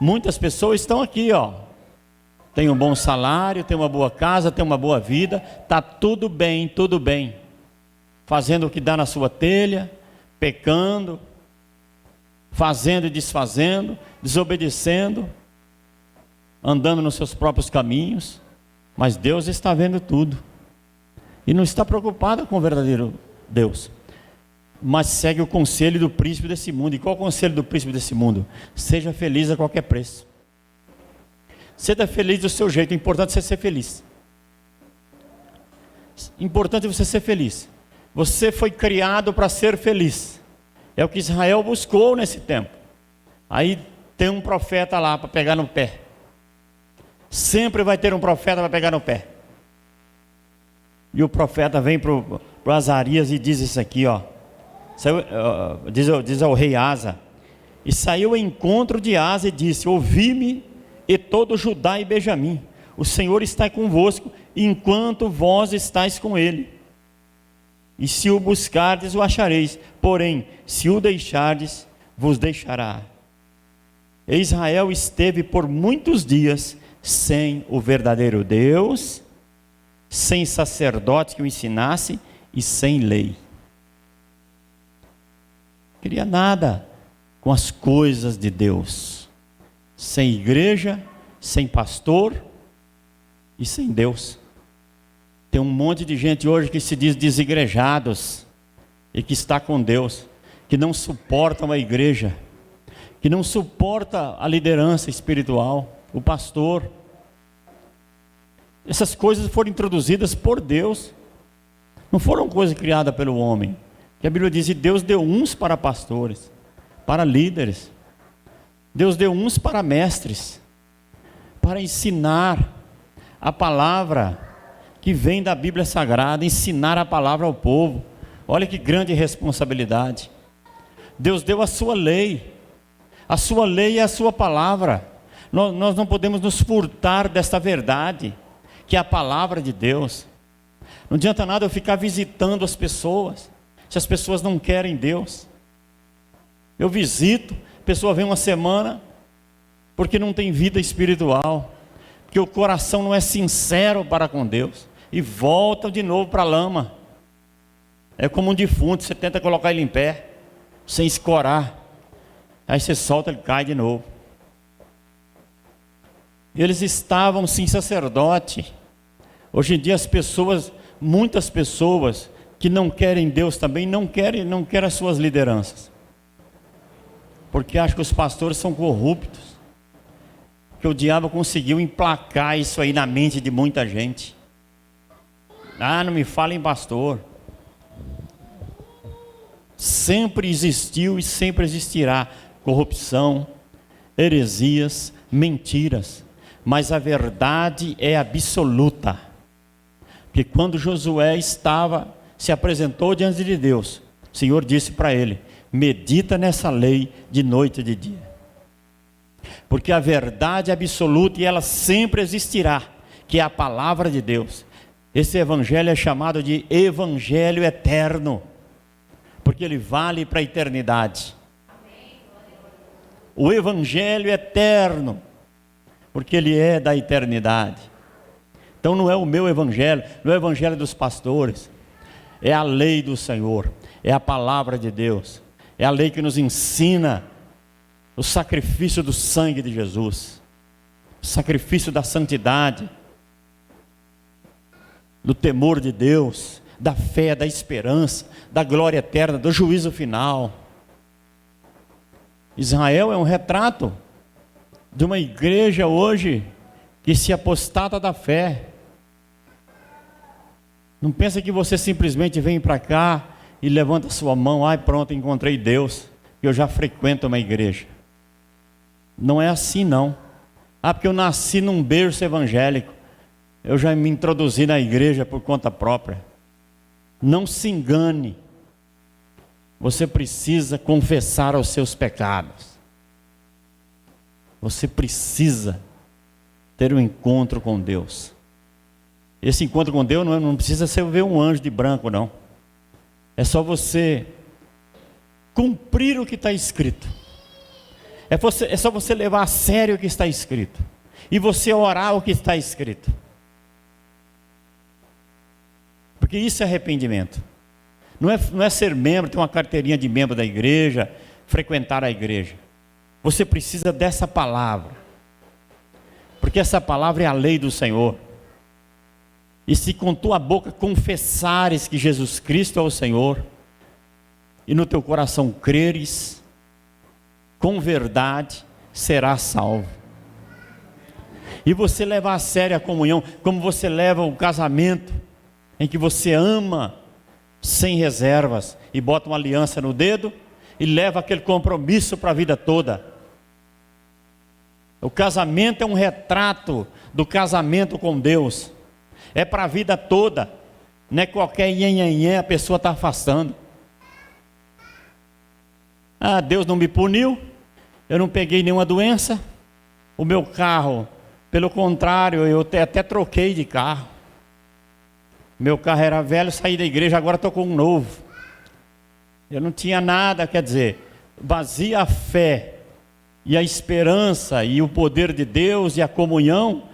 Muitas pessoas estão aqui, tem um bom salário, tem uma boa casa, tem uma boa vida, está tudo bem, fazendo o que dá na sua telha, pecando, fazendo e desfazendo, desobedecendo, andando nos seus próprios caminhos, mas Deus está vendo tudo, e não está preocupado com o verdadeiro Deus, mas segue o conselho do príncipe desse mundo. E qual é o conselho do príncipe desse mundo? Seja feliz a qualquer preço. Seja feliz do seu jeito, o importante é você ser feliz. Importante é você ser feliz. Você foi criado para ser feliz. É o que Israel buscou nesse tempo. Aí tem um profeta lá para pegar no pé. Sempre vai ter um profeta para pegar no pé. E o profeta vem para o Azarias e diz isso aqui, diz ao rei Asa: e saiu ao encontro de Asa e disse: ouvi-me e todo Judá e Benjamim, o Senhor está convosco, enquanto vós estáis com ele. E se o buscardes, o achareis, porém, se o deixardes, vos deixará. E Israel esteve por muitos dias sem o verdadeiro Deus, sem sacerdote que o ensinasse e sem lei. Queria nada com as coisas de Deus, sem igreja, sem pastor e sem Deus. Tem um monte de gente hoje que se diz desigrejados e que está com Deus, que não suportam a igreja, que não suporta a liderança espiritual, o pastor. Essas coisas foram introduzidas por Deus, não foram coisas criadas pelo homem. Que a Bíblia diz: e Deus deu uns para pastores, para líderes. Deus deu uns para mestres, para ensinar a palavra que vem da Bíblia Sagrada, ensinar a palavra ao povo. Olha que grande responsabilidade. Deus deu a sua lei. A sua lei é a sua palavra. Nós não podemos nos furtar desta verdade, que é a palavra de Deus. Não adianta nada eu ficar visitando as pessoas, se as pessoas não querem Deus. Eu visito, a pessoa vem uma semana, porque não tem vida espiritual, porque o coração não é sincero para com Deus, e volta de novo para a lama. É como um defunto, você tenta colocar ele em pé, sem escorar, aí você solta, ele cai de novo. Eles estavam sem sacerdote. Hoje em dia as pessoas, muitas pessoas que não querem Deus também, não querem as suas lideranças, porque acham que os pastores são corruptos, que o diabo conseguiu emplacar isso aí na mente de muita gente. Não me fala em pastor. Sempre existiu e sempre existirá corrupção, heresias, mentiras, mas a verdade é absoluta. Porque quando Josué se apresentou diante de Deus, o Senhor disse para ele: medita nessa lei de noite e de dia, porque a verdade é absoluta e ela sempre existirá, que é a palavra de Deus. Esse evangelho é chamado de evangelho eterno, porque ele vale para a eternidade. O evangelho eterno, porque ele é da eternidade. Então não é o meu evangelho, não é o evangelho dos pastores, é a lei do Senhor, é a palavra de Deus, é a lei que nos ensina o sacrifício do sangue de Jesus, o sacrifício da santidade, do temor de Deus, da fé, da esperança, da glória eterna, do juízo final. Israel é um retrato de uma igreja hoje que se apostata da fé. Não pensa que você simplesmente vem para cá e levanta sua mão: pronto, encontrei Deus, eu já frequento uma igreja. Não é assim não. Porque eu nasci num berço evangélico, eu já me introduzi na igreja por conta própria. Não se engane. Você precisa confessar os seus pecados. Você precisa ter um encontro com Deus. Esse encontro com Deus não precisa ser ver um anjo de branco, não. É só você cumprir o que está escrito. É só você levar a sério o que está escrito. E você orar o que está escrito. Porque isso é arrependimento. Não é ser membro, ter uma carteirinha de membro da igreja, frequentar a igreja. Você precisa dessa palavra. Porque essa palavra é a lei do Senhor. E se com tua boca confessares que Jesus Cristo é o Senhor, e no teu coração creres, com verdade serás salvo. E você levar a sério a comunhão, como você leva o casamento, em que você ama sem reservas, e bota uma aliança no dedo, e leva aquele compromisso para a vida toda. O casamento é um retrato do casamento com Deus. É para a vida toda. Não é qualquer nhenhenhé a pessoa está afastando. Ah, Deus não me puniu. Eu não peguei nenhuma doença. O meu carro, pelo contrário, eu até troquei de carro. Meu carro era velho, saí da igreja, agora estou com um novo. Eu não tinha nada, quer dizer, vazia a fé e a esperança e o poder de Deus e a comunhão,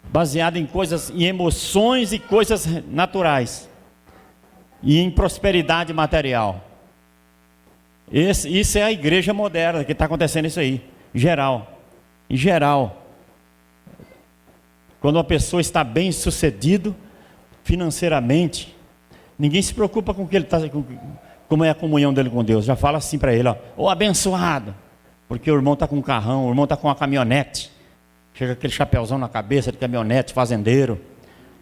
baseado em coisas, em emoções e coisas naturais, e em prosperidade material. Isso é a igreja moderna, que está acontecendo isso aí, em geral. Quando uma pessoa está bem sucedido financeiramente, ninguém se preocupa com o que ele está, como é a comunhão dele com Deus. Já fala assim para ele, ó, abençoado, porque o irmão está com um carrão, o irmão está com uma caminhonete, chega aquele chapéuzão na cabeça de caminhonete, fazendeiro,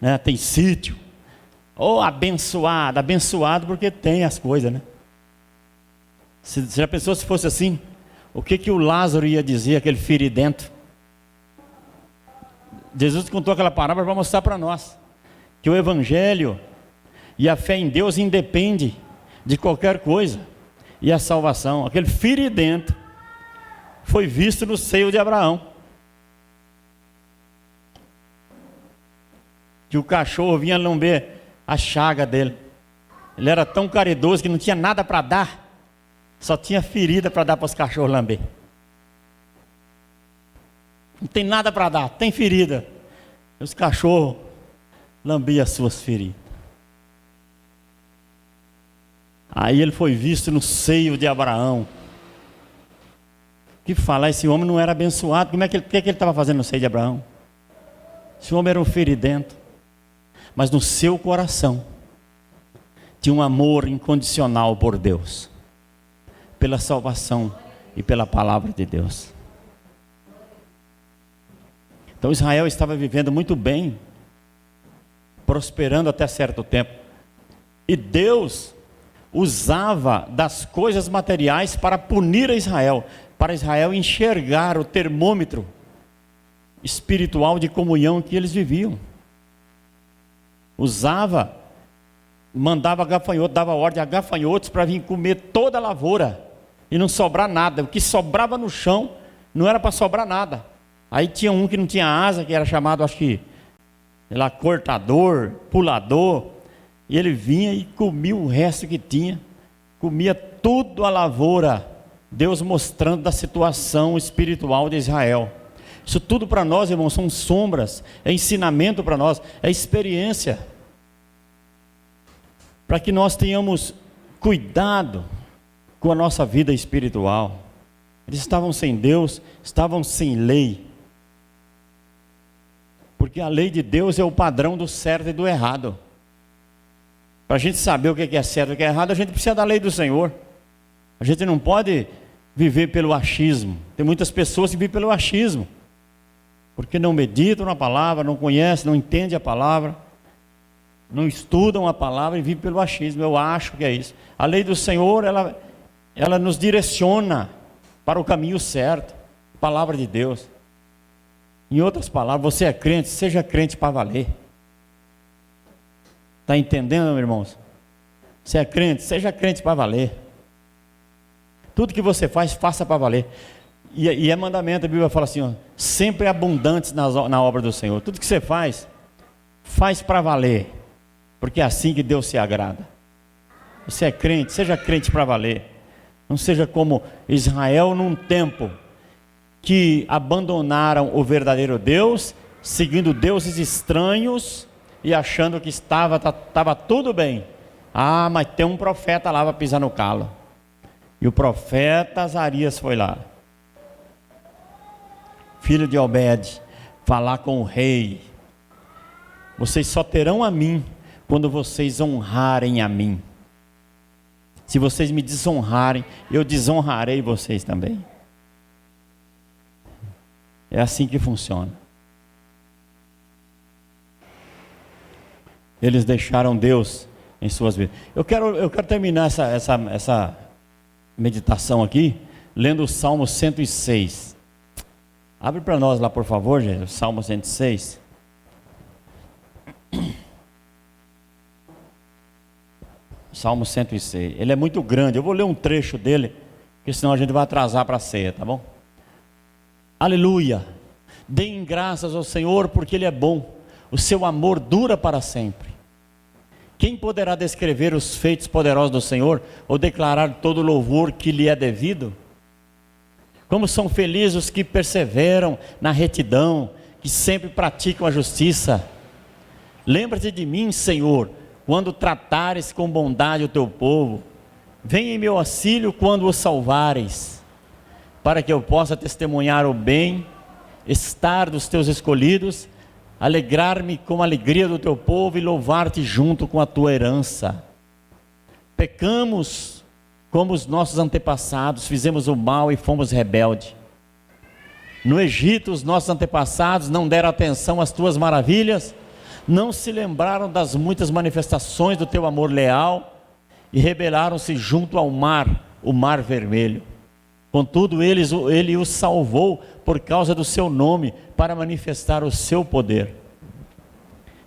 né? Tem sítio. Abençoado porque tem as coisas, né? Se já pensou se fosse assim, o que o Lázaro ia dizer, aquele feridento? Jesus contou aquela parábola para mostrar para nós que o evangelho e a fé em Deus independe de qualquer coisa, e a salvação. Aquele feridento foi visto no seio de Abraão, que o cachorro vinha lamber a chaga dele. Ele era tão caridoso que não tinha nada para dar, só tinha ferida para dar para os cachorros lamber. Não tem nada para dar, tem ferida. Os cachorros lambiam as suas feridas. Aí ele foi visto no seio de Abraão. Que falar, esse homem não era abençoado. O que ele estava fazendo no seio de Abraão? Esse homem era um feridento. Mas no seu coração tinha um amor incondicional por Deus, pela salvação e pela palavra de Deus. Então Israel estava vivendo muito bem, prosperando até certo tempo. E Deus usava das coisas materiais para punir a Israel, para Israel enxergar o termômetro espiritual de comunhão que eles viviam. Mandava gafanhotos, dava ordem a gafanhotos para vir comer toda a lavoura e não sobrar nada. O que sobrava no chão não era para sobrar nada. Aí tinha um que não tinha asa, que era chamado, acho que, sei lá, cortador, pulador, e ele vinha e comia o resto que tinha, comia tudo a lavoura. Deus mostrando da situação espiritual de Israel. Isso tudo para nós, irmãos, são sombras, é ensinamento para nós, é experiência, para que nós tenhamos cuidado com a nossa vida espiritual. Eles estavam sem Deus, estavam sem lei, porque a lei de Deus é o padrão do certo e do errado. Para a gente saber o que é certo e o que é errado, a gente precisa da lei do Senhor. A gente não pode viver pelo achismo. Tem muitas pessoas que vivem pelo achismo, porque não meditam na palavra, não conhecem, não entendem a palavra, não estudam a palavra e vivem pelo achismo. Eu acho que é isso. A lei do Senhor, ela nos direciona para o caminho certo, a palavra de Deus. Em outras palavras, você é crente, seja crente para valer. Está entendendo, meus irmãos? Você é crente, seja crente para valer. Tudo que você faz, faça para valer. E é mandamento, a Bíblia fala assim, ó, sempre abundantes na obra do Senhor. Tudo que você faz, faz para valer, porque é assim que Deus se agrada. Você é crente, seja crente para valer. Não seja como Israel num tempo que abandonaram o verdadeiro Deus, seguindo deuses estranhos e achando que estava tudo bem. Ah, mas tem um profeta lá para pisar no calo. E o profeta Azarias foi lá, filho de Obed, falar com o rei. Vocês só terão a mim quando vocês honrarem a mim. Se vocês me desonrarem, eu desonrarei vocês também. É assim que funciona. Eles deixaram Deus em suas vidas. Eu quero terminar essa meditação aqui, lendo o Salmo 106. Abre para nós lá, por favor, gente, o Salmo 106. Salmo 106. Ele é muito grande. Eu vou ler um trecho dele, porque senão a gente vai atrasar para a ceia, tá bom? Aleluia. Deem graças ao Senhor, porque Ele é bom. O seu amor dura para sempre. Quem poderá descrever os feitos poderosos do Senhor, ou declarar todo o louvor que lhe é devido? Como são felizes os que perseveram na retidão, que sempre praticam a justiça. Lembra-te de mim, Senhor, quando tratares com bondade o teu povo. Venha em meu auxílio quando o salvares, para que eu possa testemunhar o bem, estar dos teus escolhidos, alegrar-me com a alegria do teu povo e louvar-te junto com a tua herança. Pecamos como os nossos antepassados, fizemos o mal e fomos rebeldes. No Egito, os nossos antepassados não deram atenção às tuas maravilhas, não se lembraram das muitas manifestações do teu amor leal e rebelaram-se junto ao mar, o mar vermelho. Contudo, ele os salvou por causa do seu nome, para manifestar o seu poder.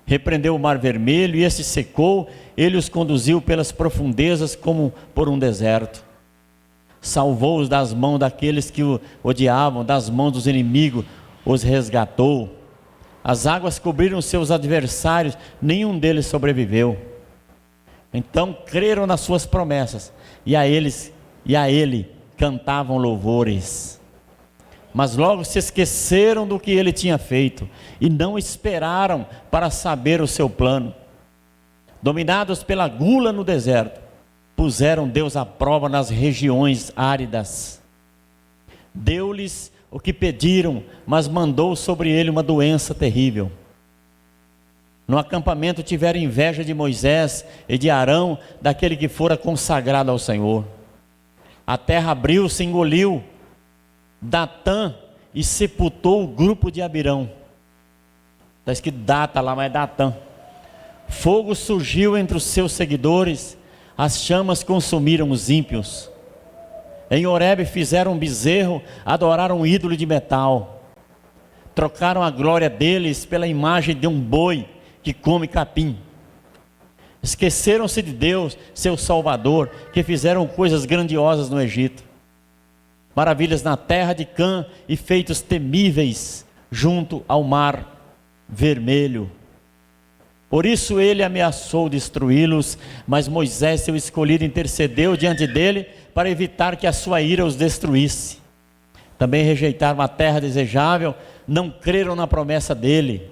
Repreendeu o mar vermelho e este secou, ele os conduziu pelas profundezas como por um deserto. Salvou-os das mãos daqueles que o odiavam, das mãos dos inimigos, os resgatou. As águas cobriram seus adversários, nenhum deles sobreviveu. Então creram nas suas promessas, e a ele cantavam louvores. Mas logo se esqueceram do que ele tinha feito, e não esperaram para saber o seu plano. Dominados pela gula no deserto, puseram Deus à prova nas regiões áridas. Deu-lhes o que pediram, mas mandou sobre ele uma doença terrível. No acampamento tiveram inveja de Moisés e de Arão, daquele que fora consagrado ao Senhor. A terra abriu-se e engoliu Datã e sepultou o grupo de Abirão. Está escrito Data lá, mas é Datã. Fogo surgiu entre os seus seguidores, as chamas consumiram os ímpios. Em Horebe fizeram um bezerro, adoraram um ídolo de metal. Trocaram a glória deles pela imagem de um boi que come capim. Esqueceram-se de Deus, seu Salvador, que fizeram coisas grandiosas no Egito. Maravilhas na terra de Cã e feitos temíveis junto ao mar vermelho. Por isso ele ameaçou destruí-los, mas Moisés, seu escolhido, intercedeu diante dele para evitar que a sua ira os destruísse. Também rejeitaram a terra desejável, não creram na promessa dele.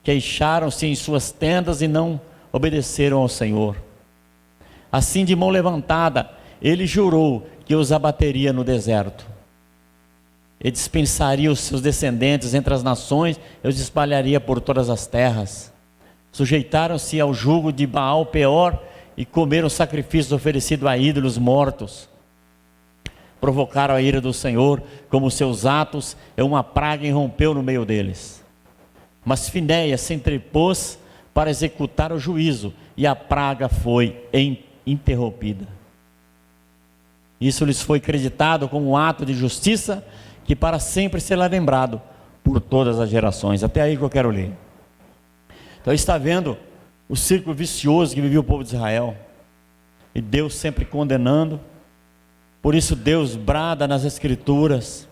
Queixaram-se em suas tendas e não obedeceram ao Senhor. Assim, de mão levantada, ele jurou que os abateria no deserto. Ele dispensaria os seus descendentes entre as nações e os espalharia por todas as terras. Sujeitaram-se ao jugo de Baal Peor e comeram sacrifícios oferecidos a ídolos mortos. Provocaram a ira do Senhor, como seus atos, e uma praga irrompeu no meio deles. Mas Finéias se entrepôs para executar o juízo, e a praga foi interrompida. Isso lhes foi creditado como um ato de justiça, que para sempre será lembrado por todas as gerações. Até aí que eu quero ler. Então está vendo o círculo vicioso que vivia o povo de Israel, e Deus sempre condenando, Por isso Deus brada nas Escrituras,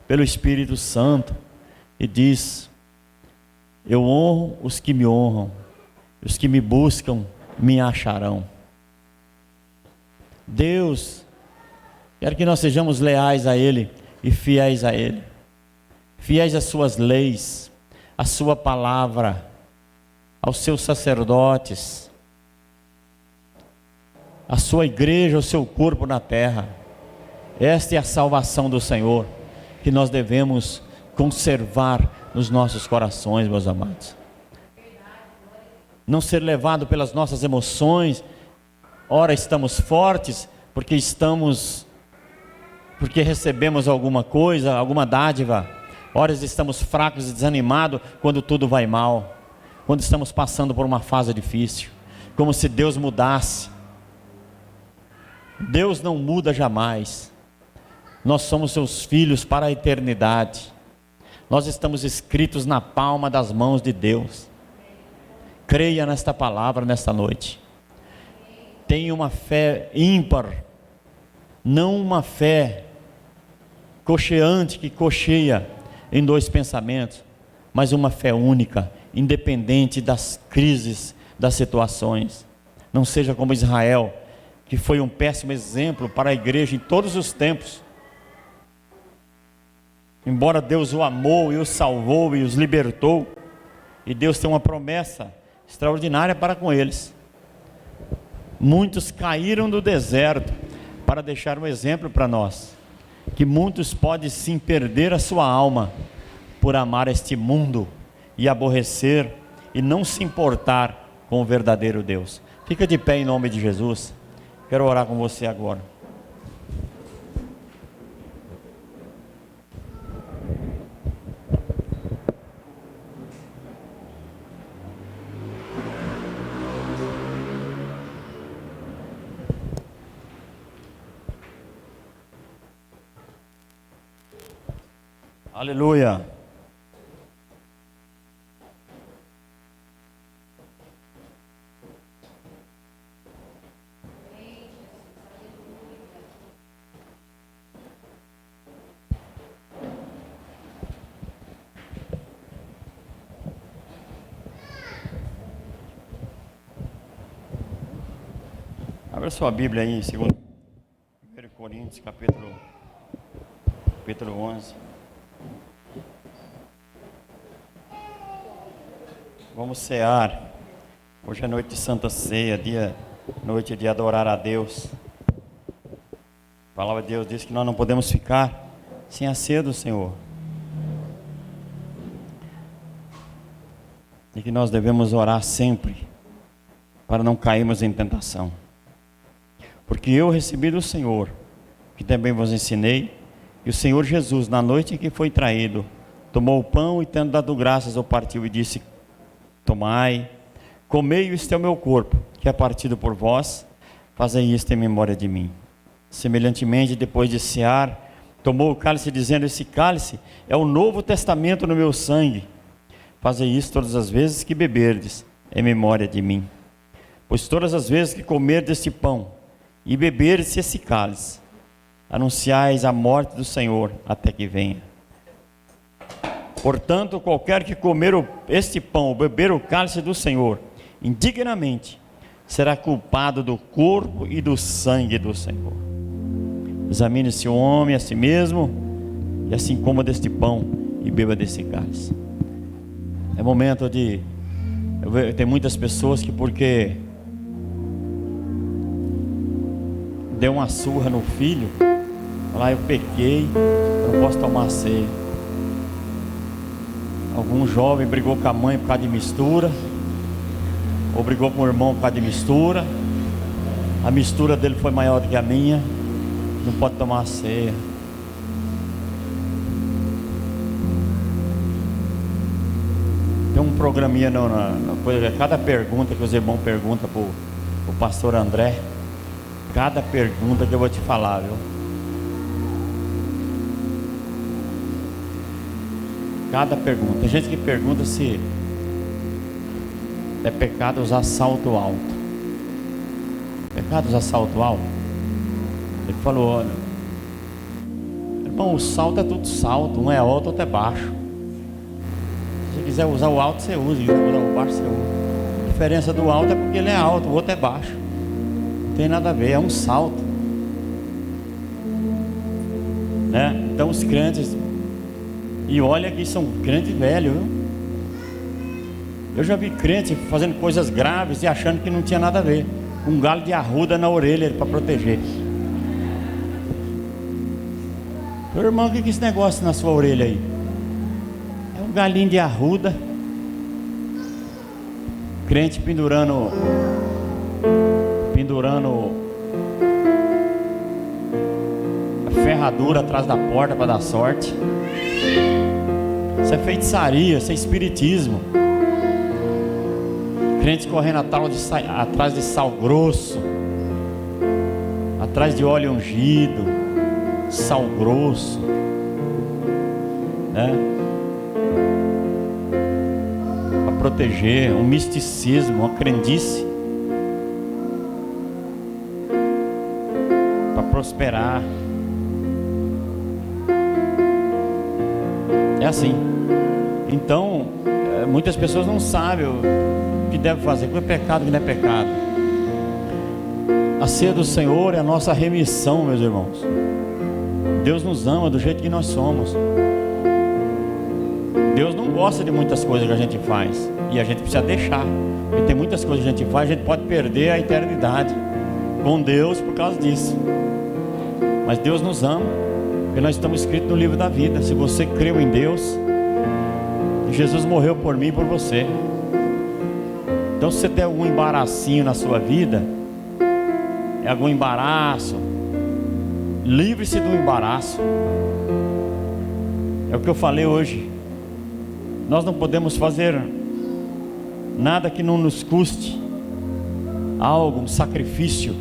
pelo Espírito Santo, e diz: eu honro os que me honram, os que me buscam me acharão. Deus quer que nós sejamos leais a Ele e fiéis a Ele, fiéis às suas leis, à sua palavra, aos seus sacerdotes, à sua igreja, ao seu corpo na terra. Esta é a salvação do Senhor, que nós devemos conservar nos nossos corações, meus amados. Não ser levado pelas nossas emoções. Ora estamos fortes porque recebemos alguma coisa, alguma dádiva. Ora estamos fracos e desanimados quando tudo vai mal, quando estamos passando por uma fase difícil, como se Deus mudasse. Deus não muda jamais. Nós somos seus filhos para a eternidade. Nós estamos escritos na palma das mãos de Deus. Creia nesta palavra nesta noite. Tenha uma fé ímpar, não uma fé cocheante que cocheia em dois pensamentos, mas uma fé única, independente das crises, das situações. Não seja como Israel, que foi um péssimo exemplo para a igreja em todos os tempos. Embora Deus o amou e o salvou e os libertou, e Deus tem uma promessa extraordinária para com eles. Muitos caíram do deserto para deixar um exemplo para nós, que muitos podem sim perder a sua alma por amar este mundo e aborrecer e não se importar com o verdadeiro Deus. Fica de pé em nome de Jesus. Quero orar com você agora. Aleluia. Abra sua Bíblia aí em 1 Coríntios, capítulo 11. Vamos cear. Hoje é noite de Santa Ceia, noite de adorar a Deus. A palavra de Deus diz que nós não podemos ficar sem a ceia do Senhor. E que nós devemos orar sempre, para não cairmos em tentação. Porque eu recebi do Senhor, que também vos ensinei, que o Senhor Jesus, na noite em que foi traído, tomou o pão e, tendo dado graças, o partiu e disse: tomai, comei, este é o meu corpo, que é partido por vós, fazei isto em memória de mim. Semelhantemente, depois de cear, tomou o cálice, dizendo: esse cálice é o novo testamento no meu sangue. Fazei isso todas as vezes que beberdes, em memória de mim. Pois todas as vezes que comerdes este pão e beberdes esse cálice, anunciais a morte do Senhor até que venha. Portanto, qualquer que comer este pão ou beber o cálice do Senhor indignamente, será culpado do corpo e do sangue do Senhor. Examine-se o homem a si mesmo, e assim coma deste pão e beba desse cálice. É momento de... Tem muitas pessoas que, porque deu uma surra no filho, falar: eu pequei, eu não posso tomar ceia. Algum jovem brigou com a mãe por causa de mistura, ou brigou com o irmão por causa de mistura. A mistura dele foi maior do que a minha, não pode tomar a ceia. Tem um programinha cada pergunta que os irmãos perguntam para o pastor André, cada pergunta que eu vou te falar, viu? Cada pergunta. Tem gente que pergunta se é pecado usar salto alto. Pecado usar salto alto? Ele falou: olha, Bom, o salto é tudo salto, um é alto, outro é baixo. Se você quiser usar o alto, você usa, se quiser usar o baixo, você usa. A diferença do alto é porque ele é alto, o outro é baixo. Não tem nada a ver, é um salto, né? Então os crentes, e olha que são crentes velhos, viu? Eu já vi crente fazendo coisas graves e achando que não tinha nada a ver. Um galho de arruda na orelha para proteger. Meu irmão, o que é esse negócio na sua orelha aí? É um galinho de arruda. Crente pendurando a ferradura atrás da porta para dar sorte. Isso é feitiçaria, isso é espiritismo. Crentes correndo atrás de sal grosso, atrás de óleo ungido, sal grosso, né? Para proteger, um misticismo, uma crendice, para prosperar. É assim. Então, muitas pessoas não sabem o que deve fazer, o que é pecado, o que não é pecado. A ceia do Senhor é a nossa remissão, meus irmãos. Deus nos ama do jeito que nós somos. Deus não gosta de muitas coisas que a gente faz, e a gente precisa deixar, porque tem muitas coisas que a gente faz, a gente pode perder a eternidade com Deus por causa disso. Mas Deus nos ama, porque nós estamos escritos no livro da vida. Se você creu em Deus, Jesus morreu por mim e por você. Então se você tem algum embaracinho na sua vida, algum embaraço, livre-se do embaraço. É o que eu falei hoje. Nós não podemos fazer nada que não nos custe algo, um sacrifício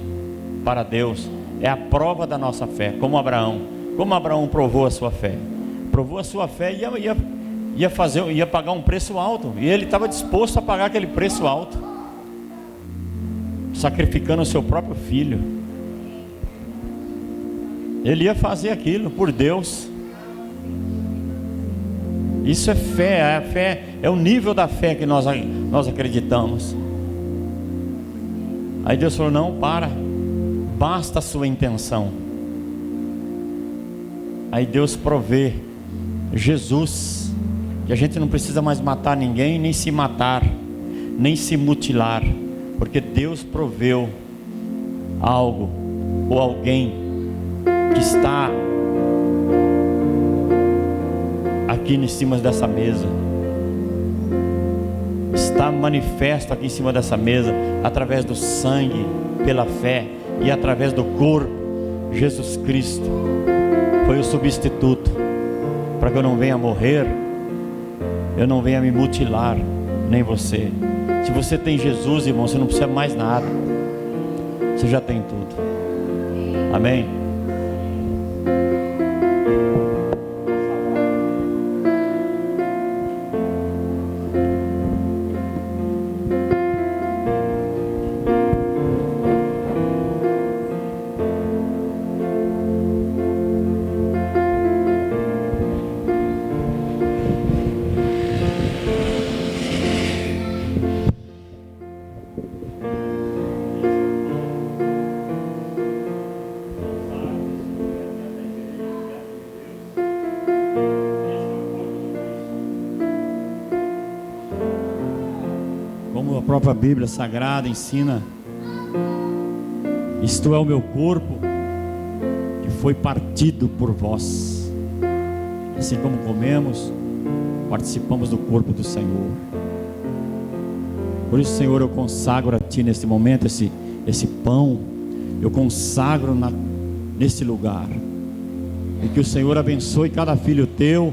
para Deus. É a prova da nossa fé, como Abraão. Como Abraão provou a sua fé? Provou a sua fé e ia pagar um preço alto. E ele estava disposto a pagar aquele preço alto, sacrificando o seu próprio filho. Ele ia fazer aquilo por Deus. Isso é fé. A fé é o nível da fé que nós acreditamos. Aí Deus falou: não, basta a sua intenção. Aí Deus provê Jesus, que a gente não precisa mais matar ninguém, nem se matar, nem se mutilar, porque Deus proveu algo ou alguém que está aqui em cima dessa mesa, está manifesto aqui em cima dessa mesa, através do sangue, pela fé, e através do corpo. Jesus Cristo foi o substituto, para que eu não venha morrer, eu não venha me mutilar, nem você. Se você tem Jesus, irmão, você não precisa mais nada, você já tem tudo. Amém? Como a própria Bíblia Sagrada ensina, isto é o meu corpo, que foi partido por vós. Assim como comemos, participamos do corpo do Senhor. Por isso, Senhor, eu consagro a Ti neste momento esse pão, eu consagro nesse lugar, e que o Senhor abençoe cada filho Teu,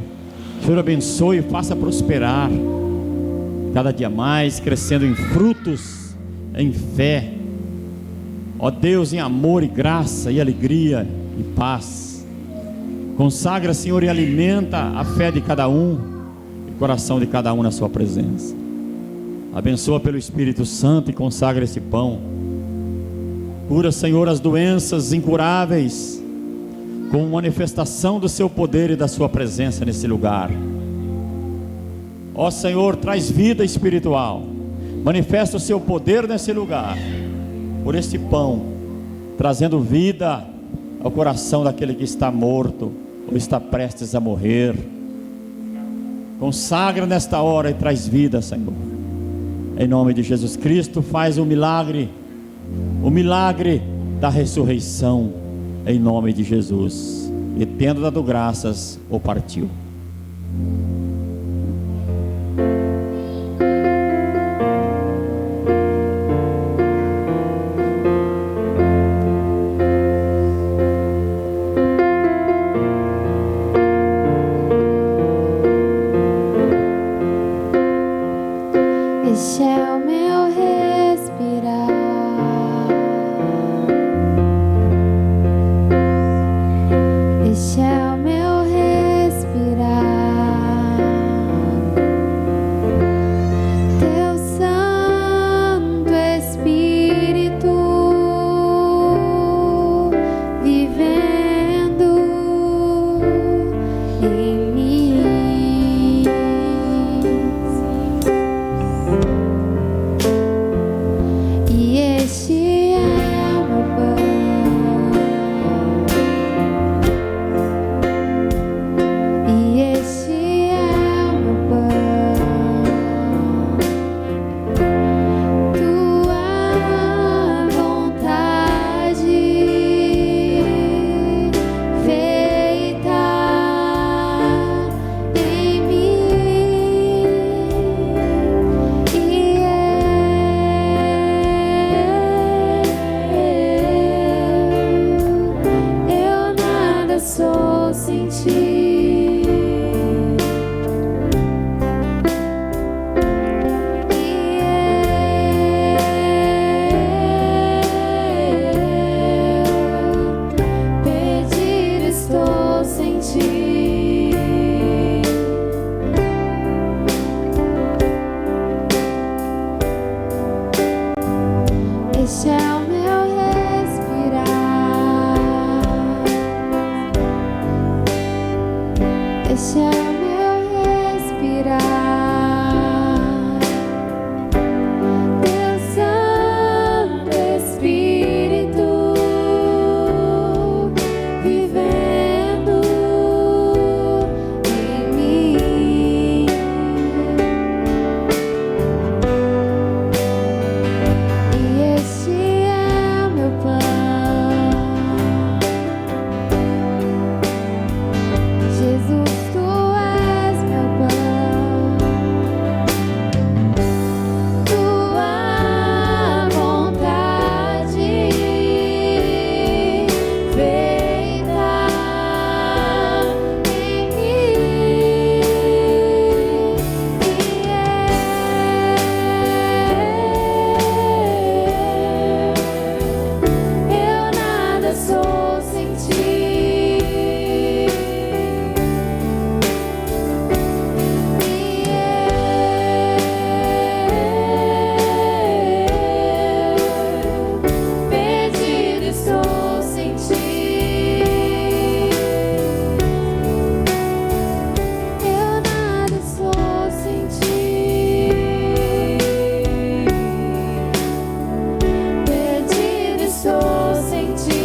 o Senhor abençoe e faça prosperar cada dia mais, crescendo em frutos, em fé, ó Deus, em amor e graça e alegria e paz. Consagra, Senhor, e alimenta a fé de cada um, o coração de cada um na sua presença. Abençoa pelo Espírito Santo e consagra esse pão. Cura, Senhor, as doenças incuráveis. com manifestação do seu poder e da sua presença nesse lugar. Ó Senhor, traz vida espiritual, manifesta o seu poder nesse lugar, por este pão, trazendo vida ao coração daquele que está morto ou está prestes a morrer. Consagra nesta hora e traz vida, Senhor. Em nome de Jesus Cristo, faz o milagre da ressurreição, em nome de Jesus. E tendo dado graças, o partiu. Este é o meu respirar, este é o meu respirar, Teu Santo Espírito vivendo em mim. E este é o meu pão, e este é o meu pão, Tua vontade feita em mim. E eu nada sou sem Ti. Perdido estou sem Ti. Este é o meu respirar, este é o meu respirar, Teu Santo Espírito vivendo em mim. E este é o meu pão, Jesus, Tu és meu pão, Tua vontade feita em mim. Eu nada sou sem Ti. Perdido estou sem Ti. Eu nada sou sem Ti. Perdido estou sem Ti.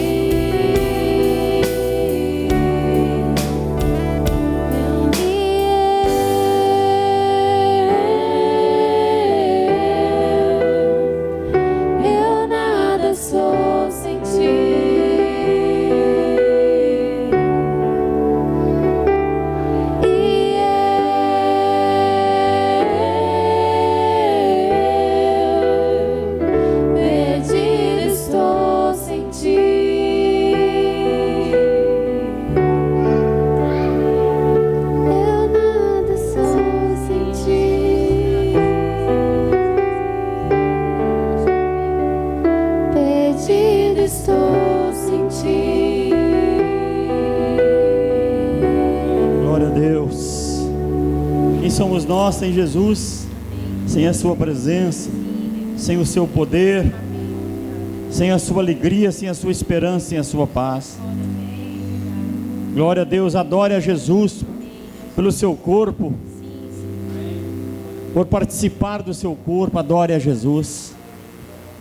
Eu nada sou sem Ti. Perdido estou sem Ti. Eu nada sou sem Ti. Perdido estou sem Ti. Glória a Deus. Quem somos nós sem Jesus? Sem a sua presença, sem o seu poder, sem a sua alegria, sem a sua esperança, sem a sua paz. Glória a Deus, adore a Jesus pelo seu corpo, por participar do seu corpo. Adore a Jesus,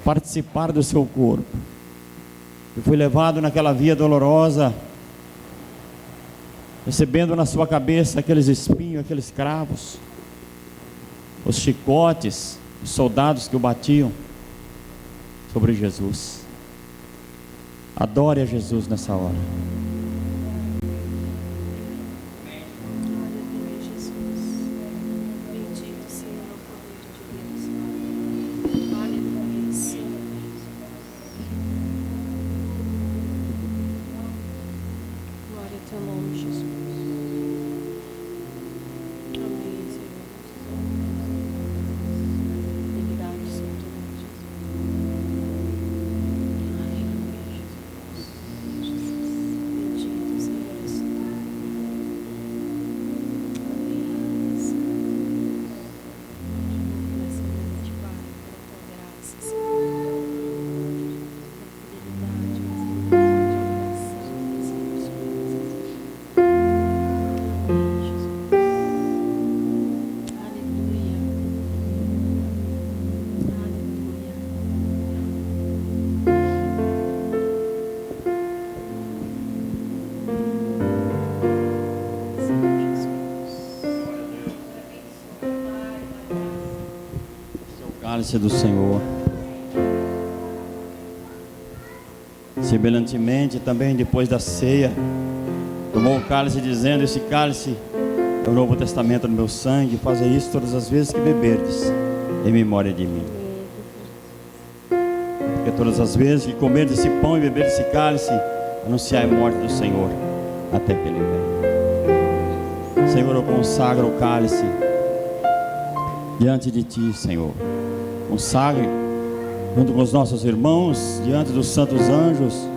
participar do seu corpo. Eu fui levado naquela via dolorosa, recebendo na sua cabeça aqueles espinhos, aqueles cravos, os chicotes, os soldados que o batiam sobre Jesus. Adore a Jesus nessa hora. Cálice do Senhor. Semelhantemente, também depois da ceia, tomou o cálice dizendo: esse cálice é o Novo Testamento no meu sangue, fazei isso todas as vezes que beberdes, em memória de mim. Porque todas as vezes que comerdes esse pão e beberdes esse cálice, anunciai a morte do Senhor, até que Ele venha. Senhor, eu consagro o cálice diante de Ti, Senhor. Consagre junto com os nossos irmãos, diante dos santos anjos.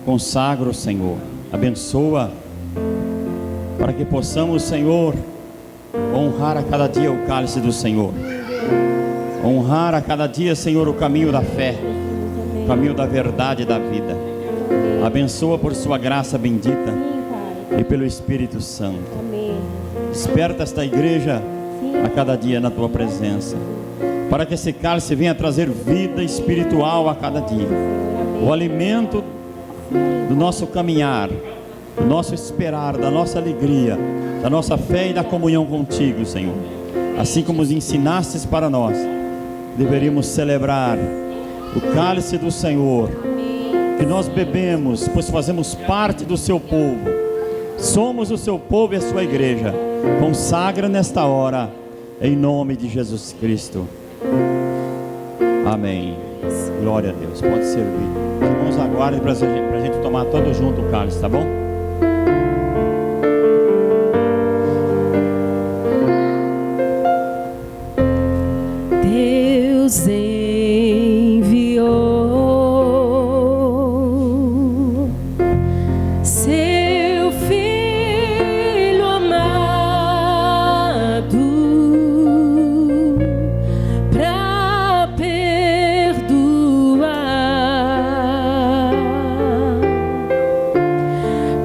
Consagro, Senhor. Abençoa, para que possamos, Senhor, honrar a cada dia o cálice do Senhor. Honrar a cada dia, Senhor, o caminho da fé, o caminho da verdade e da vida. Abençoa por sua graça bendita e pelo Espírito Santo. Desperta esta igreja a cada dia na tua presença, para que esse cálice venha trazer vida espiritual a cada dia, o alimento do nosso caminhar, do nosso esperar, da nossa alegria, da nossa fé e da comunhão contigo, Senhor. Assim como os ensinastes para nós, deveríamos celebrar o cálice do Senhor, que nós bebemos, pois fazemos parte do seu povo, somos o seu povo e a sua igreja. Consagra nesta hora, em nome de Jesus Cristo. Amém. Glória a Deus. Pode servir. Irmãos, aguardem para a gente tomar todos juntos o cálice, tá bom? Deus enviou seu Filho amado para perdoar,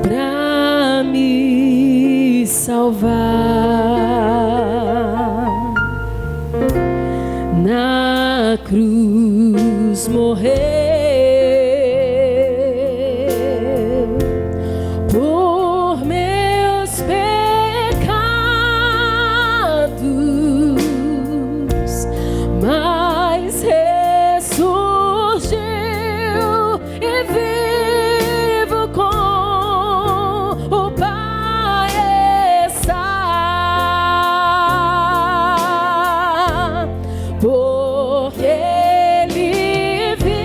para me salvar. Na cruz morreu por meus pecados, mas ressurgiu e vivo com o Pai está. Porque Ele vive.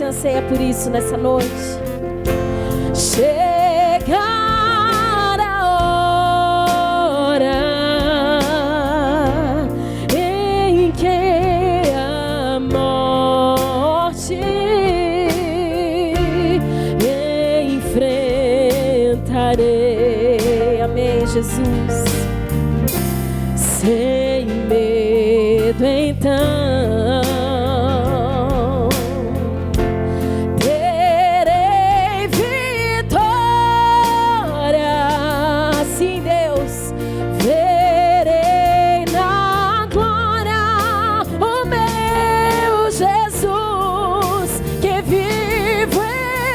anseia por isso nessa noite. Chegar a hora em que a morte enfrentarei. Amém, Jesus. Sem medo, então terei vitória. Sim, Deus, verei na glória o meu Jesus, que vivo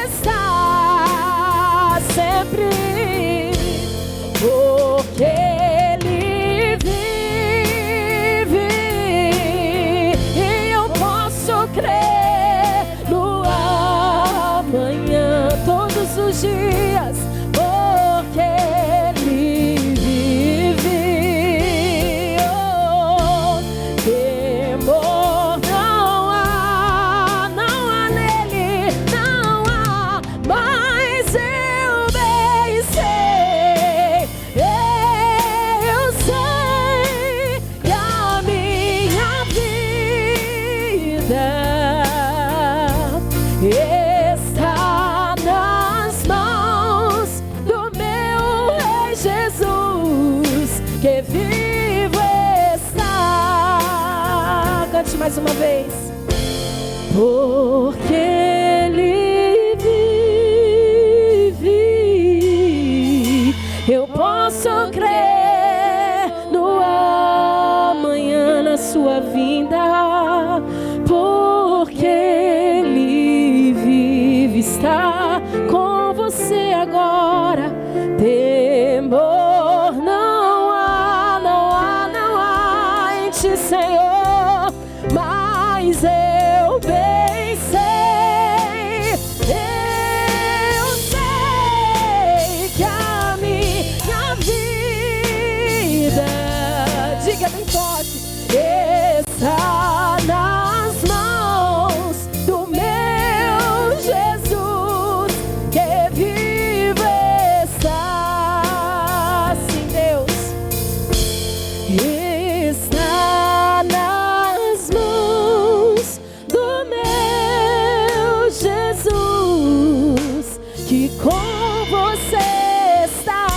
está sempre, porque Ele vive, e eu posso crer no amanhã todos os dias, porque Ele vive. Oh, temor não há nele, não há, mas eu bem sei, eu sei que a minha vida está nas mãos do meu Rei Jesus, que vivo está. Cante mais uma vez. Porque Ele vive, eu posso crer no amanhã, na sua vinda, porque Ele vive, está com você agora. Temor não há, não há, não há em ti, Senhor, mas eu bem sei, eu sei que a minha vida, diga bem forte, está nas mãos do meu Jesus, que vivo está. Sim, Deus, está nas mãos do meu Jesus, que com você está.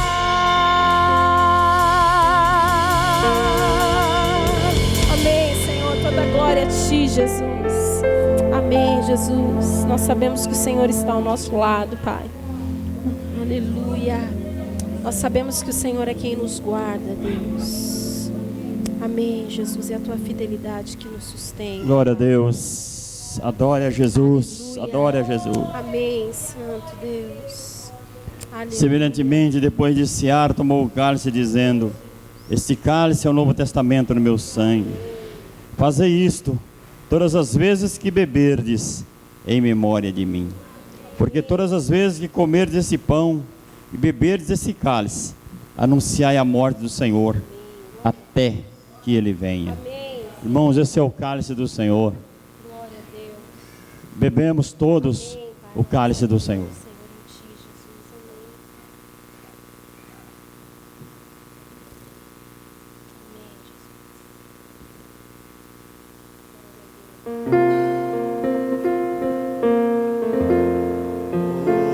Amém, Senhor, toda glória a ti, Jesus. Amém, Jesus. Nós sabemos que o Senhor está ao nosso lado, Pai. Aleluia. Nós sabemos que o Senhor é quem nos guarda, Deus. Amém, Jesus. É a tua fidelidade que nos sustém. Glória a Deus. Adore a Jesus. Aleluia. Adore a Jesus. Amém, Santo Deus. Aleluia. Semelhantemente, depois de cear, tomou o cálice, dizendo: este cálice é o Novo Testamento no meu sangue. Fazei isto todas as vezes que beberdes, em memória de mim. Porque todas as vezes que comerdes esse pão e beberdes esse cálice, anunciai a morte do Senhor, até que Ele venha. Amém. Irmãos, esse é o cálice do Senhor. Glória a Deus. Bebemos todos o cálice do Senhor. Senhor, em ti, Jesus.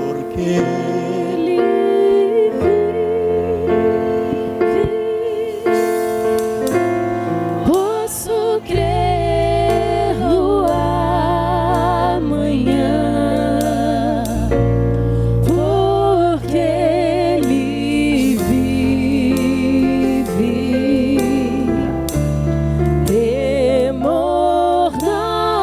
Porque Ele vive, posso crer no amanhã, porque Ele vive. Temor não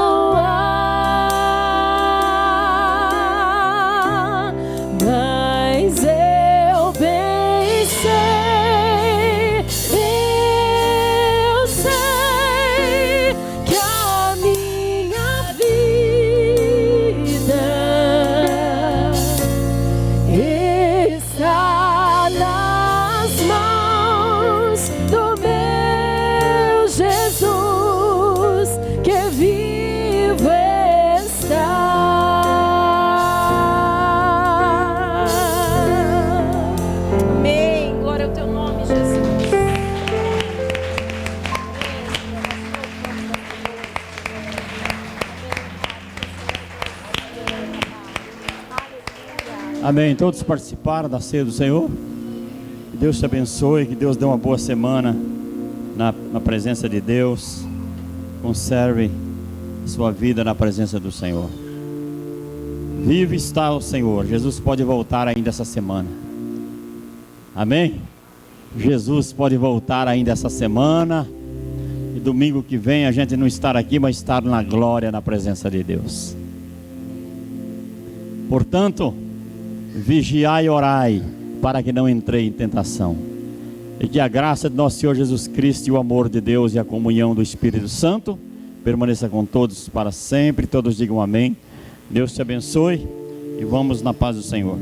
Amém. Todos participaram da ceia do Senhor? Que Deus te abençoe, que Deus dê uma boa semana na presença de Deus. Conserve sua vida na presença do Senhor. Vivo está o Senhor. Jesus pode voltar ainda essa semana. Amém? Jesus pode voltar ainda essa semana. E domingo que vem a gente não estar aqui, mas estar na glória, na presença de Deus. Portanto, vigiai e orai, para que não entrei em tentação. E que a graça de nosso Senhor Jesus Cristo e o amor de Deus e a comunhão do Espírito Santo permaneça com todos para sempre. Todos digam amém. Deus te abençoe e vamos na paz do Senhor.